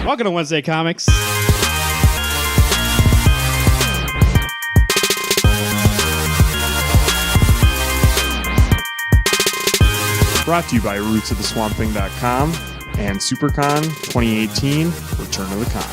Welcome to Wednesday Comics. Brought to you by rootsoftheswampthing.com and SuperCon 2018 Return of the Con.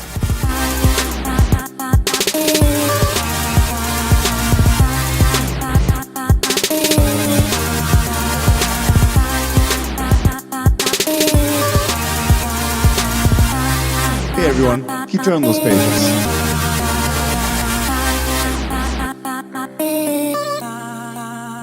Hey everyone, keep turning those pages.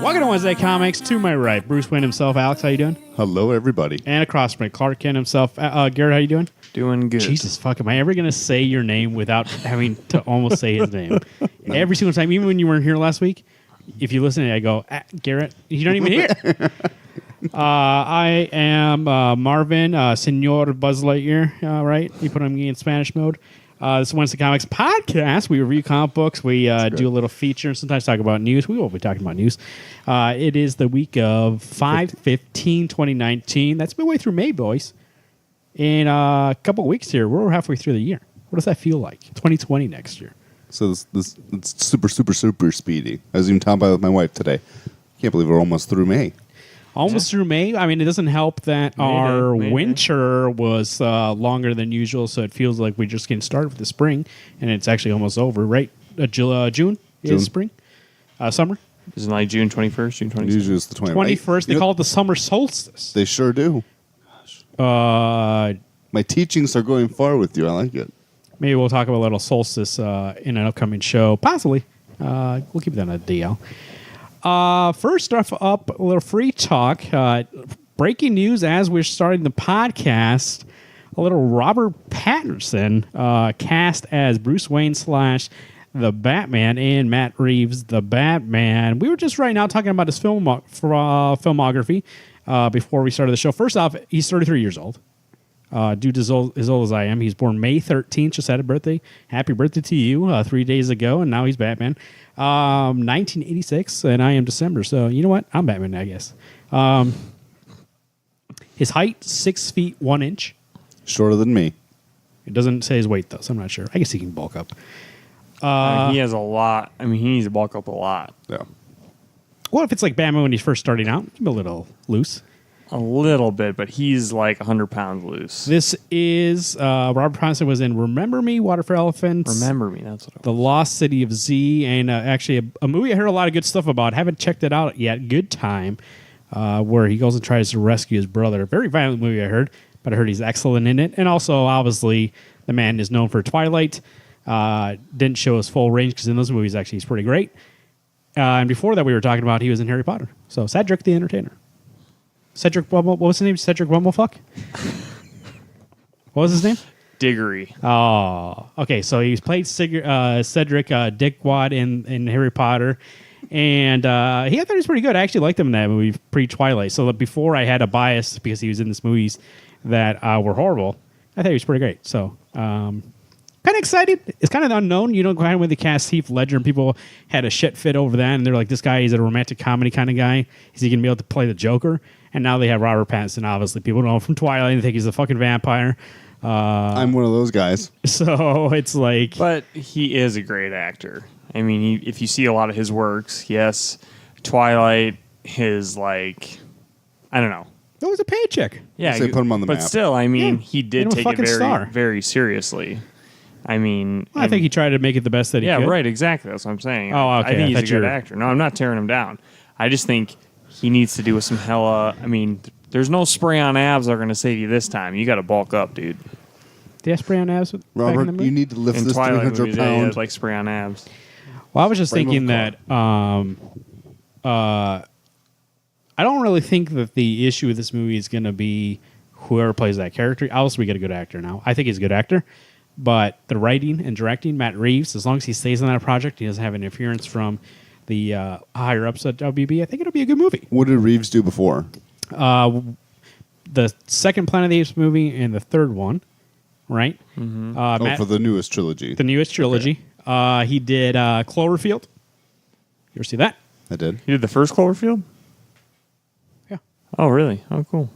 Welcome to Wednesday Comics. To my right, Bruce Wayne himself. Alex, how you doing? Hello everybody. And across from me, Clark Kent himself. Garrett, how you doing? Doing good. Jesus fuck, am I ever going to say your name without having to almost say his name? Every single time, even when you weren't here last week, if you listen, I go, Garrett, you don't even hear. I am Marvin, Senor Buzz Lightyear, right? You put on me in Spanish mode. This is Wednesday Comics podcast. We review comic books. We do a little feature. Sometimes talk about news. We will be talking about news. It is the week of 5/15/2019. That's midway through May, boys. In a couple of weeks here, we're halfway through the year. What does that feel like? 2020 next year. So this it's super speedy. I was even talking about it with my wife today. Can't believe we're almost through May. Almost through May. I mean, it doesn't help that our winter was longer than usual, so it feels like we're just getting started with the spring, and it's actually almost over, right? June is spring? Summer? Isn't it like June 21st, June 22nd? Usually it's the 21st. They call it the summer solstice. They sure do. My teachings are going far with you. I like it. Maybe we'll talk about a little solstice in an upcoming show. Possibly. We'll keep that on a DL. First off, up a little free talk. Breaking news as we're starting the podcast. A little Robert Pattinson cast as Bruce Wayne / the Batman and Matt Reeves the Batman. We were just right now talking about his filmography before we started the show. First off, he's 33 years old. Dude as old as I am. He's born May 13th, just had a birthday. Happy birthday to you 3 days ago, and now he's Batman. 1986, and I am December, so you know what? I'm Batman, I guess. His height, 6 feet 1 inch. Shorter than me. It doesn't say his weight, though, so I'm not sure. I guess he can bulk up. He has a lot. I mean, he needs to bulk up a lot. Yeah. Well, if it's like Batman when he's first starting out, he's a little loose. A little bit, but he's like 100 pounds loose. This is Robert Pattinson was in Remember Me, Water for Elephants. Remember Me, that's what it was. The Lost City of Z, and actually a movie I heard a lot of good stuff about. Haven't checked it out yet. Good Time, where he goes and tries to rescue his brother. Very violent movie, I heard, but I heard he's excellent in it. And also, obviously, the man is known for Twilight. Didn't show his full range because in those movies, actually, he's pretty great. And before that, we were talking about he was in Harry Potter. So Cedric the Entertainer. Cedric Bumble, what was his name? Cedric Bumblefuck? What was his name? Diggory. Oh, okay. So he's played Cedric Dickwad in Harry Potter, and I thought he was pretty good. I actually liked him in that movie pre-Twilight. So before I had a bias because he was in this movies that were horrible, I thought he was pretty great. So kind of excited. It's kind of unknown. You know, kind of when they cast Heath Ledger and people had a shit fit over that, and they're like, this guy is a romantic comedy kind of guy. Is he going to be able to play the Joker? And now they have Robert Pattinson, obviously. People know him from Twilight. They think he's a fucking vampire. I'm one of those guys. So it's like... But he is a great actor. I mean, if you see a lot of his works, yes, Twilight, his, like... I don't know. That was a paycheck. Yeah, So they put him on the but map. still, I mean, Yeah, he did made him a take it fucking very, star. very seriously. I mean... I think he tried to make it the best that he could. Yeah, right, exactly. That's what I'm saying. Oh, okay. I think I he's a thought good actor. No, I'm not tearing him down. I just think he needs to do with some hella... I mean, there's no spray-on abs that are going to save you this time. You got to bulk up, dude. Did he have spray on abs? Robert, you need to lift In this Twilight 300 movies, yeah, he pound. had, like spray-on abs. Well, I was just Frame of thinking that I don't really think that the issue with this movie is going to be whoever plays that character. Obviously, we get a good actor now. I think he's a good actor. But the writing and directing, Matt Reeves, as long as he stays on that project, he doesn't have interference from the higher ups at WB, I think it'll be a good movie. What did Reeves do before? The second Planet of the Apes movie and the third one, right? Mm-hmm. For the newest trilogy. The newest trilogy. Okay. He did Cloverfield. You ever see that? I did. He did the first Cloverfield? Yeah. Oh, really? Oh, cool.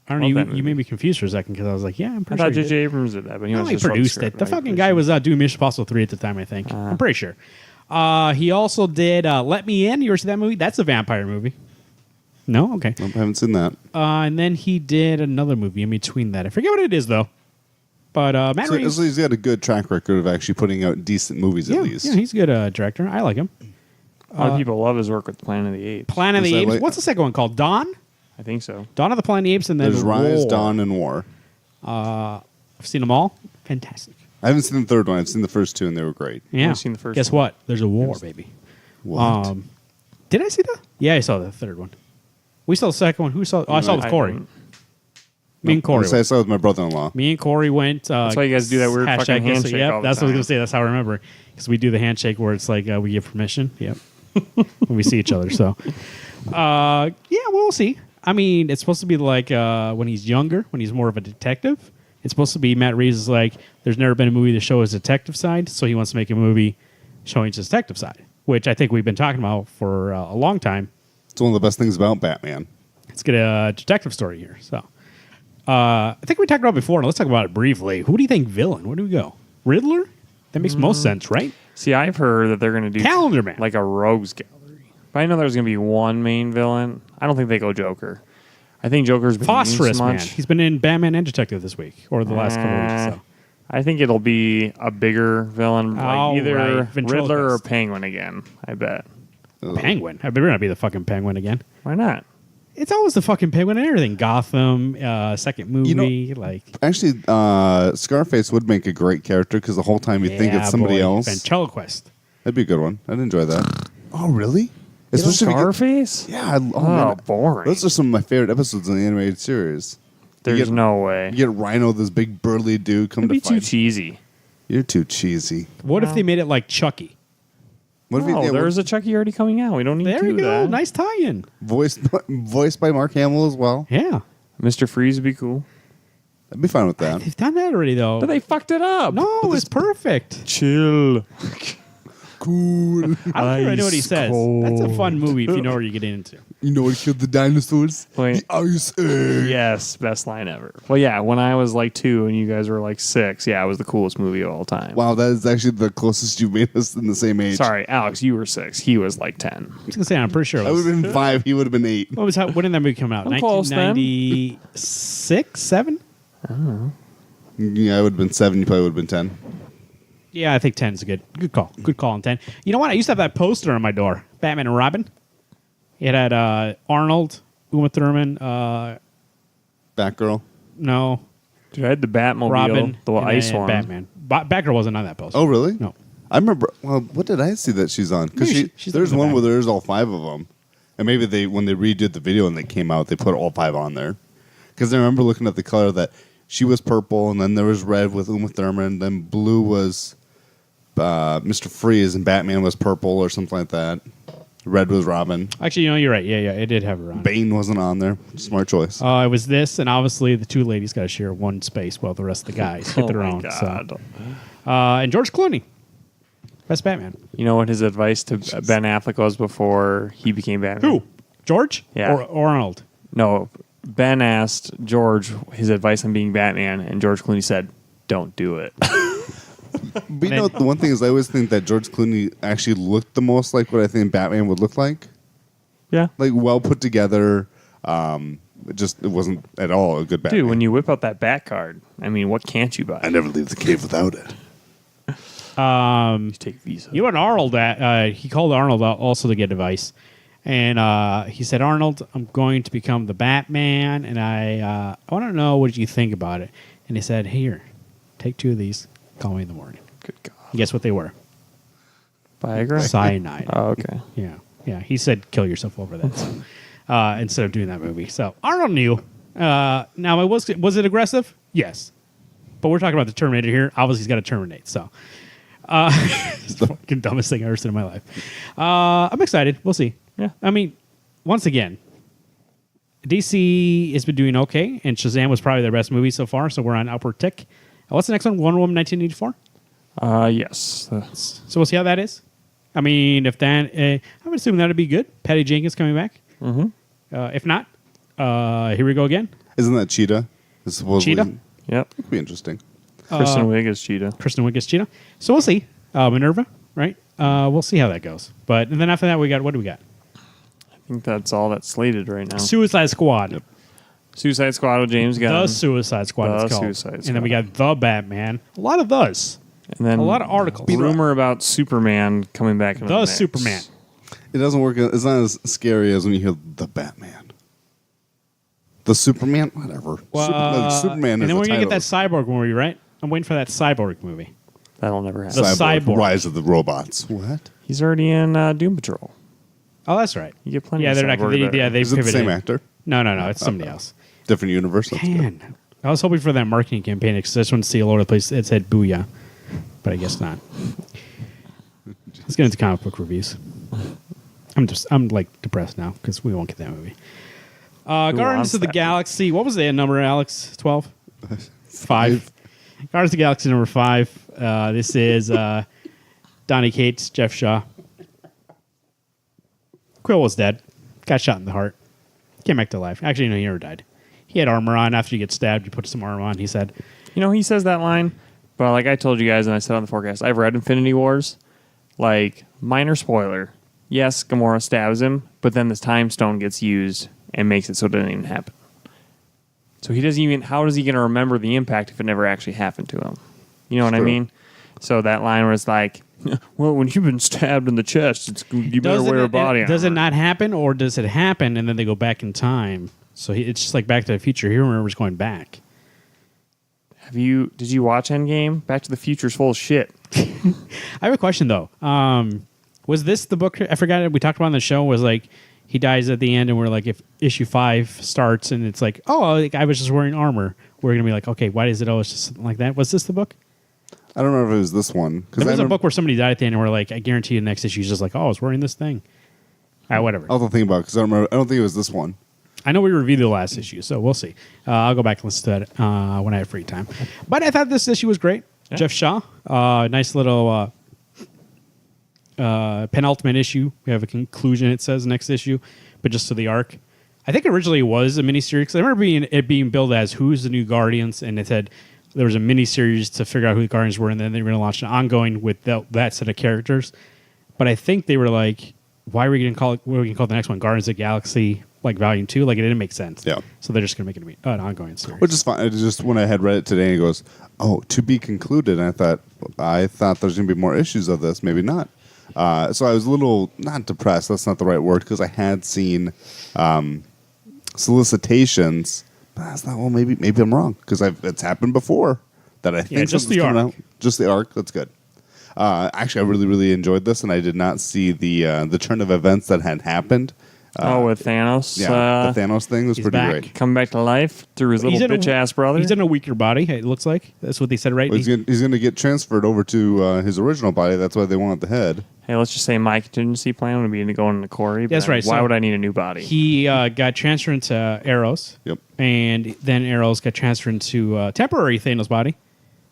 I don't know. Love that You movie. made me confused for a second because I was like, yeah, I'm I pretty thought sure. he J.J. did. Abrams did that, but he No, was he just wrote produced script, it. The right? fucking guy was doing Mission Impossible 3 at the time, I think. I'm pretty sure. He also did Let Me In. You ever see that movie? That's a vampire movie. No? Okay. Nope, I haven't seen that. And then he did another movie in between that. I forget what it is, though. But Matt So, Reeves. so he's got a good track record of actually putting out decent movies yeah, at least. yeah, he's a good director. I like him. A lot of people love his work with Planet of the Apes. Planet of the Is that Apes. like- What's the second one called? Dawn? I think so. Dawn of the Planet of the Apes, and then There's Rise, War. Dawn, and War. I've seen them all. Fantastic. I haven't seen the third one. I've seen the first two, and they were great. Yeah. only seen the first Guess one. what? There's a war, baby. What? Did I see that? Yeah, I saw the third one. We saw the second one. Who saw? Oh, I saw it with I Corey. didn't. Me and Corey. I saw it with my brother-in-law. Me and Corey went. That's why you guys do that weird fucking handshake Yep, all the that's what I was time. gonna say. That's how I remember because we do the handshake where it's like we give permission. Yep, when we see each other. So, yeah, we'll see. I mean, it's supposed to be like when he's younger, when he's more of a detective. It's supposed to be Matt Reeves is like, there's never been a movie to show his detective side, so he wants to make a movie showing his detective side, which I think we've been talking about for a long time. It's one of the best things about Batman. Let's get a detective story here. So, I think we talked about it before, and let's talk about it briefly. Who do you think villain? Where do we go? Riddler? That makes most sense, right? See, I've heard that they're going to do Calendar Man. like a rogues gallery. But I know there's going to be one main villain. I don't think they go Joker. I think Joker's been Phosphorus used so Man. much. He's been in Batman and Detective this week, or the last couple of weeks. So. I think it'll be a bigger villain, like Oh, either right. Riddler or Ventriloquist. Penguin again. I bet. Penguin. I better not be the fucking Penguin again. Why not? It's always the fucking Penguin and everything. Gotham, second movie, like Actually, Scarface would make a great character because the whole time you think it's somebody else. Ventriloquist. That'd be a good one. I'd enjoy that. Oh, really? Especially if you get- Scarface? Yeah. Oh, Man, boring. those are some of my favorite episodes in the animated series. There's get- no way. You get Rhino, this big burly dude, come It'd be to too fight. cheesy. You're too cheesy. What if they made it like Chucky? What if No, you, there's a Chucky already coming out. We don't need There to you do go. that. Nice tie-in. voiced by Mark Hamill as well? Yeah. Mr. Freeze would be cool. I'd be fine with that. They've done that already, though. But they fucked it up. no, it's perfect. Chill. Cool. I don't think I know what he Ice says. That's a fun movie if you know where you're getting into. You know what killed the dinosaurs? Wait. The Ice Age. Yes, best line ever. Well, yeah, when I was like 2 and you guys were like 6, yeah, it was the coolest movie of all time. Wow, that is actually the closest you've made us in the same age. Sorry, Alex, you were 6. He was like 10. I was gonna say I'm pretty sure. It I was, would have been 5. He would have been 8. when did that movie come out? I'm close then. 1996, 7? Yeah, I would have been 7. You probably would have been 10. Yeah, I think 10 is a good call. Good call on 10. You know what? I used to have that poster on my door, Batman and Robin. It had Arnold, Uma Thurman, Batgirl. no, Dude, I had the Batmobile, Robin, the and ice then one. Batman. Batgirl wasn't on that poster. Oh, really? No. I remember. Well, what did I see that she's on? Because Maybe she's there's looking one at where that. there's all 5 of them, and maybe when they redid the video and they came out, they put all 5 on there. Because I remember looking at the color that she was purple, and then there was red with Uma Thurman, then blue was Mr. Freeze, and Batman was purple or something like that. Red was Robin. Actually, you're right. Yeah, it did have her on. Bane wasn't on there. Smart choice. It was this, and obviously the two ladies got to share one space while the rest of the guys get Oh their my own. God. So. And George Clooney, best Batman. You know what his advice to Ben Affleck was before he became Batman? Who? George? Yeah. Or Arnold? No, Ben asked George his advice on being Batman, and George Clooney said, "Don't do it." But you know, the one thing is, I always think that George Clooney actually looked the most like what I think Batman would look like. Yeah. Like, well put together. It wasn't at all a good Batman. Dude, when you whip out that Bat card, I mean, what can't you buy? I never leave the cave without it. You take Visa. You and Arnold, he called Arnold out also to get advice. And he said, Arnold, I'm going to become the Batman, and I want to know what you think about it. And he said, here, take 2 of these. Call me in the morning. Good God. And guess what they were? Viagra? Cyanide. Oh, okay. Yeah. He said, kill yourself over that. So, instead of doing that movie. So Arnold knew. Now, was it aggressive? Yes. But we're talking about the Terminator here. Obviously, he's got to terminate. So it's the fucking dumbest thing I've ever seen in my life. I'm excited. We'll see. Yeah. I mean, once again, DC has been doing okay, and Shazam was probably their best movie so far, so we're on upward tick. What's the next one? Wonder Woman 1984? Yes. So we'll see how that is. I mean, if that, I'm assuming that'd be good. Patty Jenkins coming back. Mm-hmm. If not, here we go again. Isn't that Cheetah? It's supposedly, Cheetah? Yep. Could be interesting. Kristen Wiig is Cheetah. Kristen Wiig is Cheetah. So we'll see. Minerva, right? We'll see how that goes. But and then after that, what do we got? I think that's all that's slated right now. Suicide Squad. Yep. Suicide Squad with James Gunn. The Suicide Squad. The it's called. Suicide And then we Squad. got The Batman. A lot of those. And then A lot of articles. Rumor about Superman coming back in the The mix. Superman. It doesn't work. It's not as scary as when you hear the Batman. The Superman, whatever. Superman and is then we're the gonna get that title. cyborg movie, right? I'm waiting for that cyborg movie. That'll never happen. The Cyborg. Rise of the Robots. What? He's already in Doom Patrol. Oh, that's right. You get plenty Yeah, of they're not. cyborg there. They Is it the pivoted. same actor? No. It's somebody else. Different universe? That's good. Man, I was hoping for that marketing campaign because I just wanted to see all over the place. It said "Booyah," but I guess not. Let's get into comic book reviews. I'm like depressed now because we won't get that movie. Guardians wants of the that? Galaxy. What was the number, Alex? 12? 5. Guardians of the Galaxy number 5. This is Donny Cates, Jeff Shaw. Quill was dead. Got shot in the heart. Came back to life. Actually, no, he never died. He had armor on. After you get stabbed, you put some armor on, he said. You know, he says that line, but like I told you guys and I said on the forecast, I've read Infinity Wars. Like, minor spoiler. Yes, Gamora stabs him, but then the time stone gets used and makes it so it doesn't even happen. So he doesn't even, how is he going to remember the impact if it never actually happened to him? You know what I True. mean? So that line where it's like, well, when you've been stabbed in the chest, you better wear a body armor. Does it not happen, or does it happen and then they go back in time? So it's just like Back to the Future. He remembers going back. Did you watch Endgame? Back to the Future's full of shit. I have a question though. Was this the book? I forgot it. We talked about on the show. Was like he dies at the end, and we're like, if issue 5 starts, and it's like, oh, like, I was just wearing armor. We're gonna be like, okay, why is it always just something like that? Was this the book? I don't remember if it was this one. There was a book where somebody died at the end, and we're like, I guarantee you, the next issue is just like, oh, I was wearing this thing. All right, whatever. I'll have to think about it because I don't remember. I don't think it was this one. I know we reviewed the last issue, so we'll see. I'll go back and listen to that when I have free time. But I thought this issue was great. Yeah. Jeff Shaw, nice little penultimate issue. We have a conclusion, it says, next issue, but just to the arc. I think originally it was a miniseries. 'Cause I remember it being billed as Who's the New Guardians, and it said there was a miniseries to figure out who the Guardians were, and then they were going to launch an ongoing with that set of characters. But I think they were like, why are we going to call it? What are we going to call the next one? Guardians of the Galaxy, like Volume 2? Like, it didn't make sense. Yeah. So they're just going to make it an ongoing series. Which is fine. It's just when I had read it today, it goes, "Oh, to be concluded." And I thought there's going to be more issues of this. Maybe not. So I was a little not depressed. That's not the right word because I had seen solicitations. But I thought, well, maybe I'm wrong because it's happened before that I think just something's the coming arc. out. Just the arc. That's good. Actually, I really, really enjoyed this, and I did not see the turn of events that had happened. With Thanos. Yeah, the Thanos thing was he's pretty back. great. Coming back to life through his little He's in a- bitch-ass brother. He's in a weaker body, it looks like. That's what they said, right? Well, he's going to get transferred over to his original body. That's why they want the head. Hey, let's just say my contingency plan would be to go into Corey. That's but right, Why so would I need a new body? He got transferred into Arrows. Yep. And then Arrows got transferred into temporary Thanos' body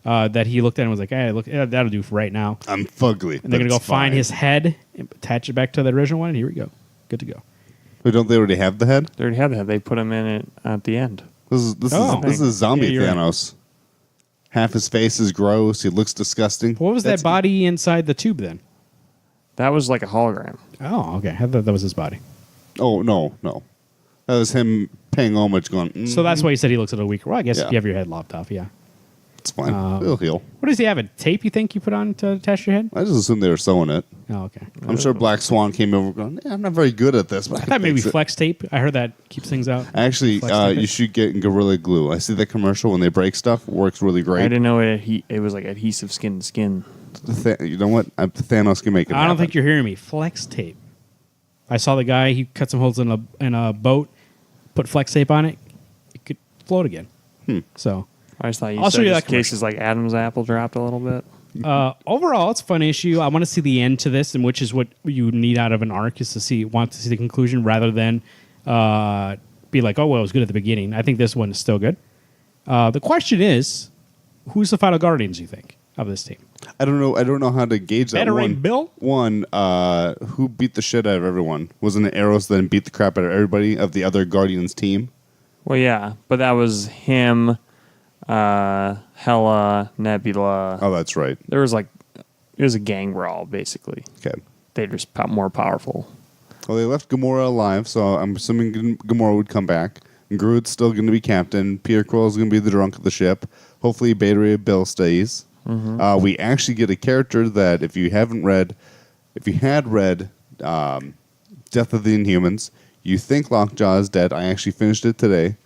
that he looked at and was like, hey, look, that'll do for right now. I'm fugly. And they're going to go That's find fine. his head and attach it back to the original one, and here we go. Good to go. But don't they already have the head? They already had that. They put him in it at the end. This is zombie Yeah, you're right. Thanos. Half his face is gross. He looks disgusting. What was that body inside the tube then? That was like a hologram. Oh, okay. I thought that was his body. Oh no. That was him paying homage. Going. So that's why he said he looks a little weaker. Well, I guess Yeah. if you have your head lopped off, yeah. It's fine. It'll heal. What does he have? A tape you think you put on to attach your head? I just assumed they were sewing it. Oh, okay. I'm sure Black Swan came over going, I'm not very good at this, but I thought maybe fix it." flex tape. I heard that keeps things out. Actually, Flex tape you it. should get Gorilla Glue. I see that commercial when they break stuff. It works really I great. didn't know it was like adhesive skin to skin. You know what? Thanos can make it I don't happen. think you're hearing me. Flex tape. I saw the guy. He cut some holes in a boat, put flex tape on it. It could float again. So I just thought you I'll show said you just that cases like Adam's apple dropped a little bit. overall, it's a fun issue. I want to see the end to this, and which is what you need out of an arc is to want to see the conclusion rather than be like, oh well, it was good at the beginning. I think this one is still good. The question is, who's the final Guardians? You think of this team? I don't know. I don't know how to gauge that. Veteran Bill? One, who beat the shit out of everyone? Wasn't it Arrows that beat the crap out of everybody of the other Guardians team? Well, yeah, but that was him, Hela, Nebula. Oh, that's right. There was like, it was a gang brawl, basically. Okay. They're just more powerful. Well, they left Gamora alive, so I'm assuming Gamora would come back. And Groot's still going to be captain. Peter Quill's going to be the drunk of the ship. Hopefully, Beta Ray Bill stays. We actually get a character that if you had read Death of the Inhumans, you think Lockjaw is dead. I actually finished it today,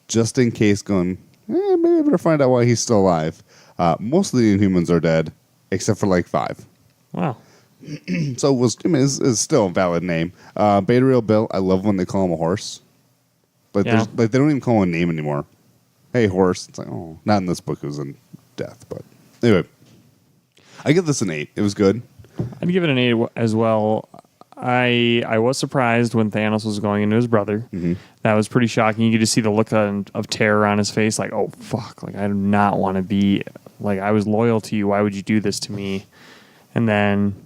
just in case. Going, maybe I better find out why he's still alive. Most of the Inhumans are dead, except for like 5. Wow. So it's still a valid name. Beta Ray Bill. I love when they call him a horse. But Yeah. they don't even call him a name anymore. Hey, horse. It's like, oh, not in this book. It was in Death, but anyway, I give this an 8. It was good. I'd give it an 8 as well. I was surprised when Thanos was going into his brother. Mm-hmm. That was pretty shocking. You could just see the look of terror on his face, like, oh, fuck. Like, I do not want to be, like, I was loyal to you. Why would you do this to me? And then,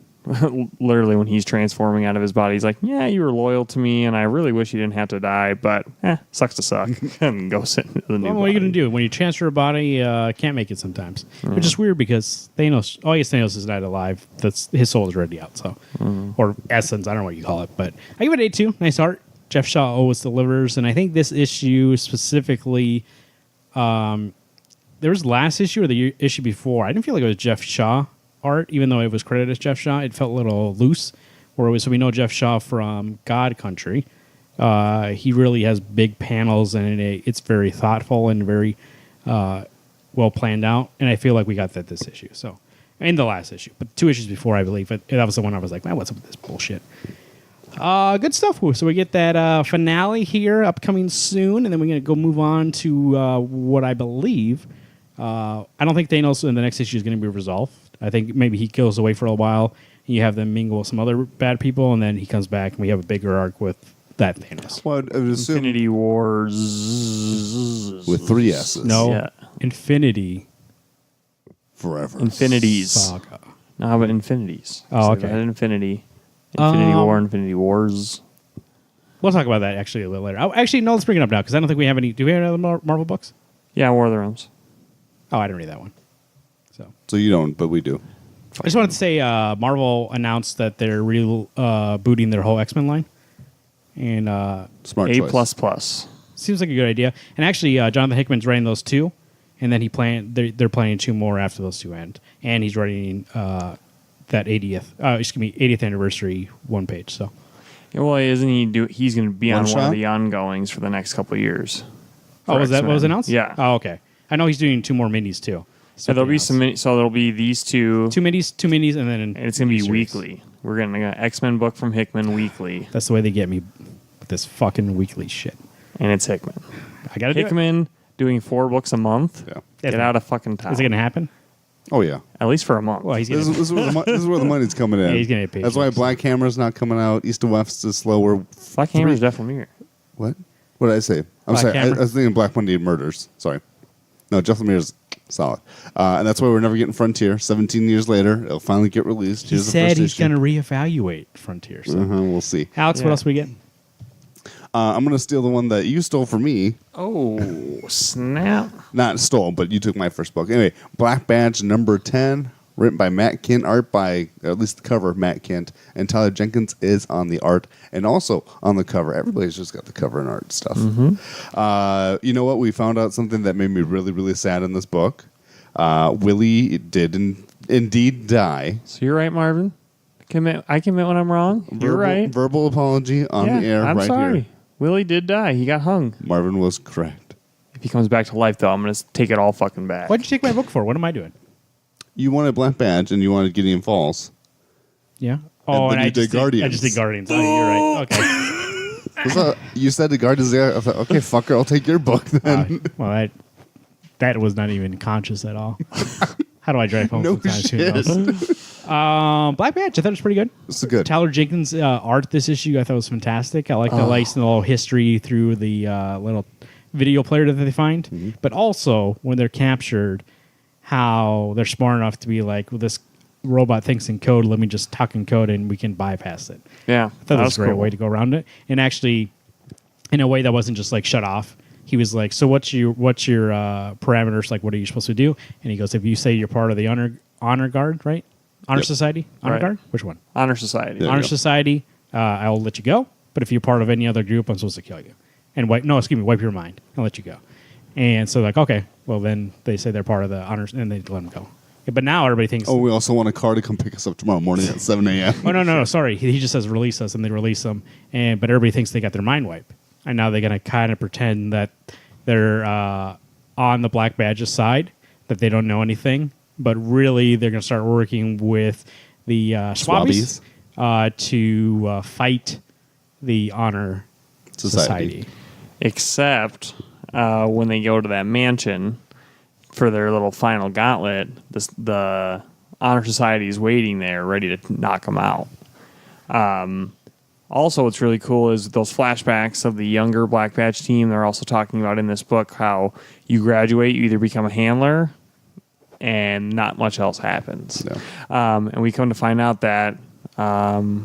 literally, when he's transforming out of his body, he's like, yeah, you were loyal to me, and I really wish you didn't have to die, but, sucks to suck. And go sit into the new Well, what are you body. going to do? When you transfer a body, can't make it sometimes. Which is weird because Thanos, I guess Thanos is not alive. His soul is already out, so. Or essence, I don't know what you call it. But I give it 8 too. Nice art. Jeff Shaw always delivers. And I think this issue specifically, there was last issue or the issue before. I didn't feel like it was Jeff Shaw art, even though it was credited as Jeff Shaw. It felt a little loose. So we know Jeff Shaw from God Country. He really has big panels, and it's very thoughtful and very well planned out. And I feel like we got that this issue. So in the last issue, but 2 issues before, I believe. But that was the one I was like, man, what's up with this bullshit? Good stuff. So we get that finale here upcoming soon, and then we're going to go move on to what I believe. I don't think Thanos in the next issue is going to be resolved. I think maybe he goes away for a while, and you have them mingle with some other bad people, and then he comes back, and we have a bigger arc with that Thanos. Well, I would assume Infinity Wars. with 3 S's. No, Yeah. Infinity Forever. Infinities. Saga. No, how about Infinities? Oh, So okay. I had Infinity. Infinity War, Infinity Wars. We'll talk about that actually a little later. Actually, no, let's bring it up now because I don't think we have any. Do we have any other Marvel books? Yeah, War of the Realms. Oh, I didn't read that one. So you don't, but we do. I just wanted to say Marvel announced that they're booting their whole X-Men line. And Smart A choice. plus plus. seems like a good idea. And actually, Jonathan Hickman's writing those 2. And then they're planning 2 more after those 2 end. And he's writing that 80th anniversary 1 page. So Yeah, well, isn't he? He's going to be on One one of shot? the ongoings for the next couple of years. Oh, was that what was X-Men. announced? Yeah. Oh, okay. I know he's doing 2 more minis too. So there'll be some. So there'll be these 2. 2 minis, and then And it's going to be series. weekly. We're getting an X-Men book from Hickman weekly, That's the way they get me with this fucking weekly shit. and it's Hickman. I gotta do it. Hickman doing 4 books a month. Yeah. Get out of fucking town. Is it gonna happen? Oh yeah. At least for a month. Well, he's This gonna. is, this is where the money's coming in. Yeah, he's gonna get paid That's for why this. Black Hammer's not coming out. East and West is slower. Black Hammer's Jeff Lemire. What? What did I say? I'm Black sorry. I Hammer? was thinking Black Monday Murders. Sorry. No, Jeff Lemire's solid. And that's why we're never getting Frontier. 17 years later, it'll finally get released. He Here's the said first he's issue. gonna reevaluate Frontier. So. We'll see. Alex, what Yeah. else we get? I'm going to steal the one that you stole from me. Oh, snap. Not stole, but you took my first book. Anyway, Black Badge number 10, written by Matt Kint, art by, or at least the cover of Matt Kint, and Tyler Jenkins is on the art, and also on the cover. Everybody's just got the cover and art stuff. You know what? We found out something that made me really, really sad in this book. Willie did indeed die. So you're right, Marvin. I commit when I'm wrong. You're right. Verbal apology on Yeah, the air I'm right sorry. here. Willie did die. He got hung. Marvin was correct. If he comes back to life, though, I'm going to take it all fucking back. What'd you take my book for? What am I doing? You wanted Black Badge and you wanted Gideon Falls. Yeah. Oh, then and you I did just Guardians. I just did Guardians. Oh, you're right. Okay. You said the Guardians there. I thought, okay, fucker, I'll take your book then. Well, that was not even conscious at all. How do I drive home No sometimes? Who shit. knows? Black Badge, I thought it was pretty good. This is good. Tyler Jenkins' art this issue, I thought was fantastic. I like the license and the little history through the little video player that they find. But also, when they're captured, how they're smart enough to be like, well, this robot thinks in code, let me just tuck in code and we can bypass it. Yeah. I thought that was a great way to go around it. And actually, in a way that wasn't just like shut off. he was like, "So what's your parameters? Like, what are you supposed to do?" And he goes, "If you say you're part of the honor guard, right? Honor Yep. Society, honor Right. guard, which one? Honor Society. There you Honor go. Society. I'll let you go. But if you're part of any other group, I'm supposed to kill you and wipe your mind and let you go." And so like, okay, well then they say they're part of the honors and they let them go. Yeah, but now everybody thinks, Oh, we also want a car to come pick us up tomorrow morning at 7 a.m. oh no, sorry. He just says release us, and they release them. But everybody thinks they got their mind wiped, and now they're gonna kind of pretend that they're on the Black Badge's side, that they don't know anything. But really, they're gonna start working with the Swabbies to fight the Honor Society. Except when they go to that mansion for their little final gauntlet, the Honor Society is waiting there, ready to knock them out. Also, what's really cool is those flashbacks of the younger Black Badge team. They're also talking about in this book how you graduate, you either become a handler, and not much else happens. No. And we come to find out that, God,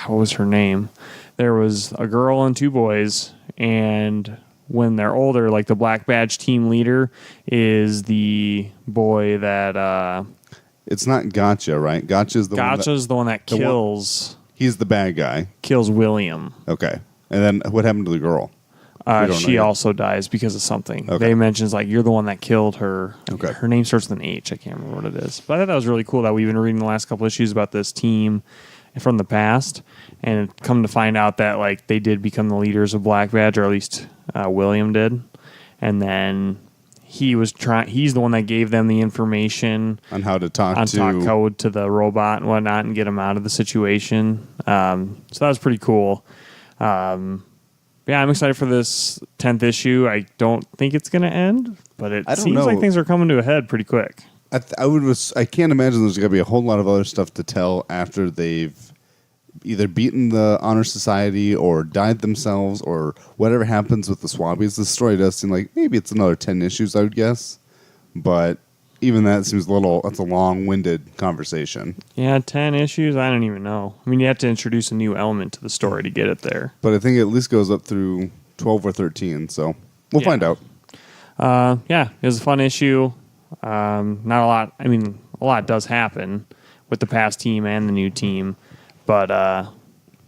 what was her name? There was a girl and two boys, and when they're older, like the Black Badge team leader is the boy that It's not Gotcha, right? Gotcha's the Gotcha's the one that the one- kills He's the bad guy. kills William. Okay. And then what happened to the girl? We don't know She yet. also dies because of something. Okay. They mentions like you're the one that killed her. Okay. Her name starts with an H. I can't remember what it is. But I thought that was really cool that we've been reading the last couple issues about this team from the past, and come to find out that like they did become the leaders of Black Badge, or at least William did, and then he's the one that gave them the information On how to talk on to... talk code to the robot and whatnot and get him out of the situation. So that was pretty cool. Yeah, I'm excited for this 10th issue. I don't think it's going to end, but it I don't seems know. like things are coming to a head pretty quick. I can't imagine there's going to be a whole lot of other stuff to tell after they've either beaten the Honor Society or died themselves or whatever happens with the Swabbies. The story does seem like maybe it's another 10 issues, I would guess. But even that seems that's a long-winded conversation. Yeah, 10 issues? I don't even know. I mean, you have to introduce a new element to the story to get it there. But I think it at least goes up through 12 or 13, so we'll Yeah. find out. Yeah, it was a fun issue. Not a lot. I mean, a lot does happen with the past team and the new team. But,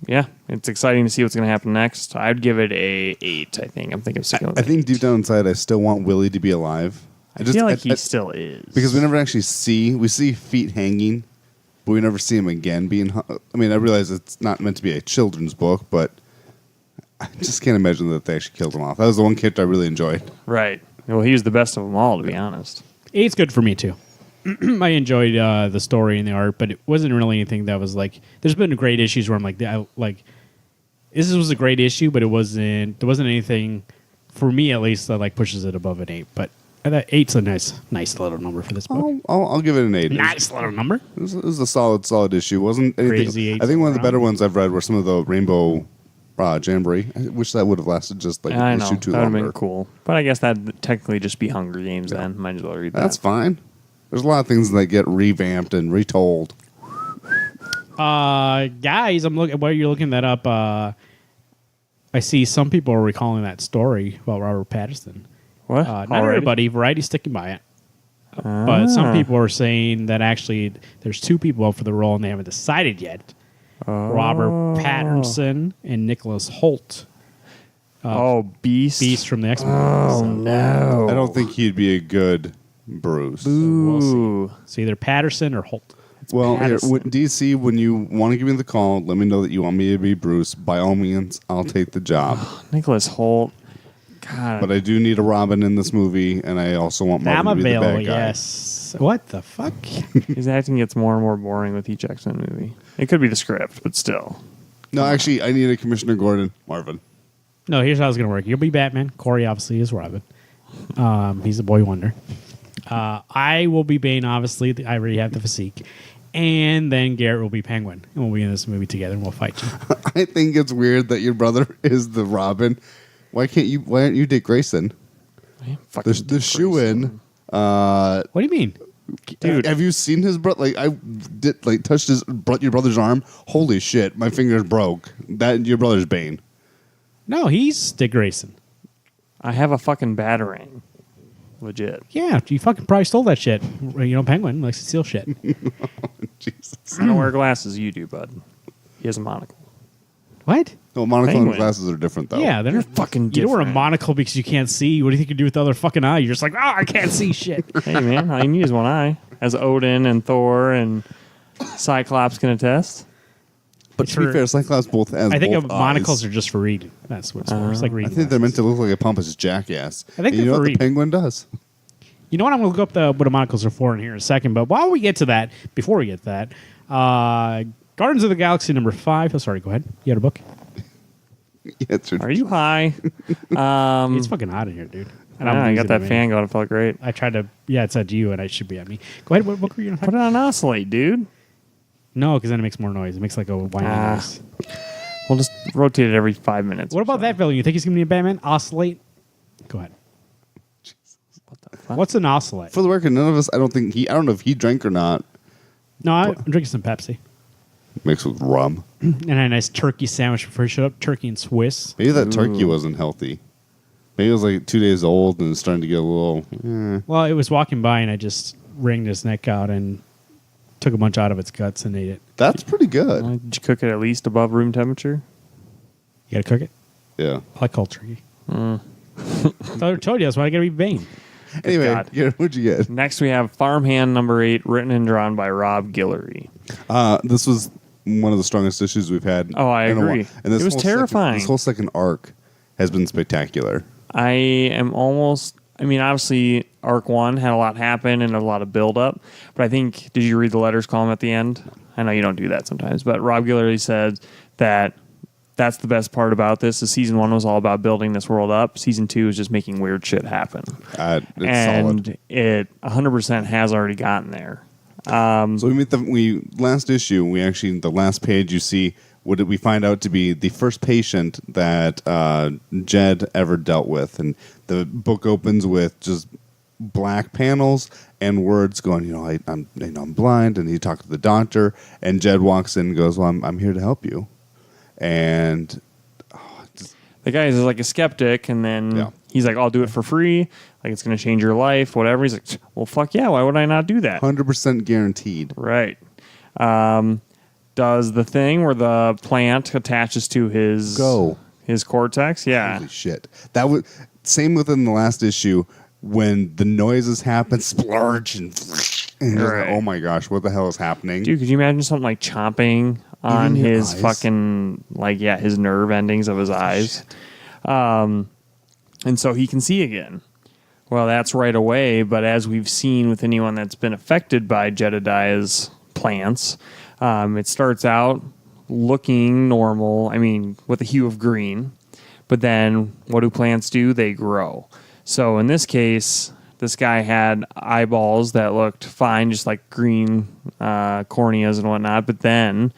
yeah, it's exciting to see what's going to happen next. I'd give it a 8, I think. I'm thinking of sticking with I think 8. deep down inside I still want Willie to be alive. I feel like he still is. Because we never actually we see feet hanging, but we never see him again being I mean, I realize it's not meant to be a children's book, but I just can't imagine that they actually killed him off. That was the one character I really enjoyed. Right. Well, he was the best of them all, to be honest. 8's good for me too. I enjoyed the story and the art, but it wasn't really anything that was like. There's been great issues where I'm like, this was a great issue, but there wasn't anything for me at least that like pushes it above an 8. But I thought 8's a nice little number for this book. I'll give it an 8. Nice little number. It was a solid issue. Wasn't anything. Crazy eights I think one of the around. better ones I've read were some of the Rainbow Jamboree. I wish that would have lasted just like I an know. issue That too would have longer. been cool. But I guess that'd technically just be Hunger Games then. Might as well read that. That's fine. There's a lot of things that get revamped and retold. Guys, I'm looking. While you're looking that up, I see some people are recalling that story about Robert Pattinson. What? Not Already? everybody. Variety's sticking by it. But some people are saying that actually there's 2 people up for the role and they haven't decided yet. Robert Pattinson and Nicholas Holt, Beast. Beast from the X-Men. Oh, no. I don't think he'd be a good Bruce. We'll see. Ooh. It's either Patterson or Holt. Well, here, Pattinson. DC, when you want to give me the call, let me know that you want me to be Bruce. By all means, I'll take the job. Nicholas Holt. God. But I do need a Robin in this movie, and I also want Marvin I'm to be the available, bad guy. yes. What the fuck? His acting gets more and more boring with each X-Men movie. It could be the script, but still. No, actually, I need a Commissioner Gordon. Marvin. No, here's how it's going to work. You'll be Batman. Corey obviously is Robin. He's a boy wonder. I will be Bane, obviously. I already have the physique. And then Garrett will be Penguin. And we'll be in this movie together and we'll fight you. I think it's weird that your brother is the Robin. Why aren't you Dick Grayson? The shoe-in. What do you mean? Dude, have you seen his brother? Like I did, like touched your brother's arm. Holy shit, my fingers broke. That your brother's Bane. No, he's Dick Grayson. I have a fucking batarang. Legit. Yeah, you fucking probably stole that shit. Penguin likes to steal shit. Jesus. I don't wear glasses. You do, bud. He has a monocle. What? No, monocle and Penguin. glasses are different, though. Yeah, they're You're fucking You don't wear a different. monocle because you can't see. What do you think you do with the other fucking eye? You're just like, I can't see shit. Hey, man. All you need is one eye. As Odin and Thor and Cyclops can attest. But to be fair, Cyclops both has I think both monocles eyes. are just for reading. That's what it's for. It's like I reading. think they're meant glasses. to look like a pompous jackass. I think And you they're know for what the reading. penguin does? You know what? I'm going to look up what the monocles are for in here in a second. But while we get to that, before we get to that, Guardians of the Galaxy number 5. Oh, sorry. Go ahead. You had a book? Yeah, it's Are you high? It's fucking hot in here, dude. And I using got that it, fan man. going. It felt great. I tried to. Yeah, it said you, and it should be at me. Go ahead. What book were you going to Put it on oscillate, dude. No, because then it makes more noise. It makes like a whining noise. We'll just rotate it every 5 minutes. What about that villain? You think he's going to be a Batman? Oscillate? Go ahead. What the fuck? What's an oscillate? For the record, none of us, I don't know if he drank or not. No, I'm drinking some Pepsi. Mixed with rum. And a nice turkey sandwich before you showed up. Turkey and Swiss. Maybe that turkey wasn't healthy. Maybe it was like 2 days old and it's starting to get a little. Well, it was walking by and I just wringed his neck out and took a bunch out of its guts and ate it. That's pretty good. Did you cook it at least above room temperature? You got to cook it? Yeah. I like cold turkey. I told you that's why I got to be vain. Anyway, God. what'd you get? Next, we have Farmhand number 8, written and drawn by Rob Guillory. This was one of the strongest issues we've had. Oh, I in a while. agree. And this It was whole terrifying. This whole second arc has been spectacular. I am almost. I mean, obviously, Arc 1 had a lot happen and a lot of build up. But I think, did you read the letters column at the end? I know you don't do that sometimes. But Rob Guillory said that that's the best part about this. Is Season 1 was all about building this world up. Season 2 is just making weird shit happen. It's and solid. it 100% has already gotten there. So we meet the last issue. The last page you see. What did we find out to be the first patient that Jed ever dealt with? And the book opens with just black panels and words going, I'm blind. And he talked to the doctor, and Jed walks in and goes, well, I'm here to help you. And The guy is like a skeptic, and then he's like, I'll do it for free. Like, it's going to change your life, whatever. He's like, well, fuck yeah. Why would I not do that? 100% guaranteed. Right. Does the thing where the plant attaches to his cortex. Yeah. Holy shit. That was same within the last issue when the noises happen, splurge, and you're like, Right. oh my gosh, what the hell is happening? Dude, could you imagine something like chomping on Even your his eyes? fucking, his nerve endings of his eyes? And so he can see again. Well, that's right away, but as we've seen with anyone that's been affected by Jedediah's plants, it starts out looking normal, with a hue of green, but then what do plants do? They grow. So in this case, this guy had eyeballs that looked fine, just like green corneas and whatnot, but then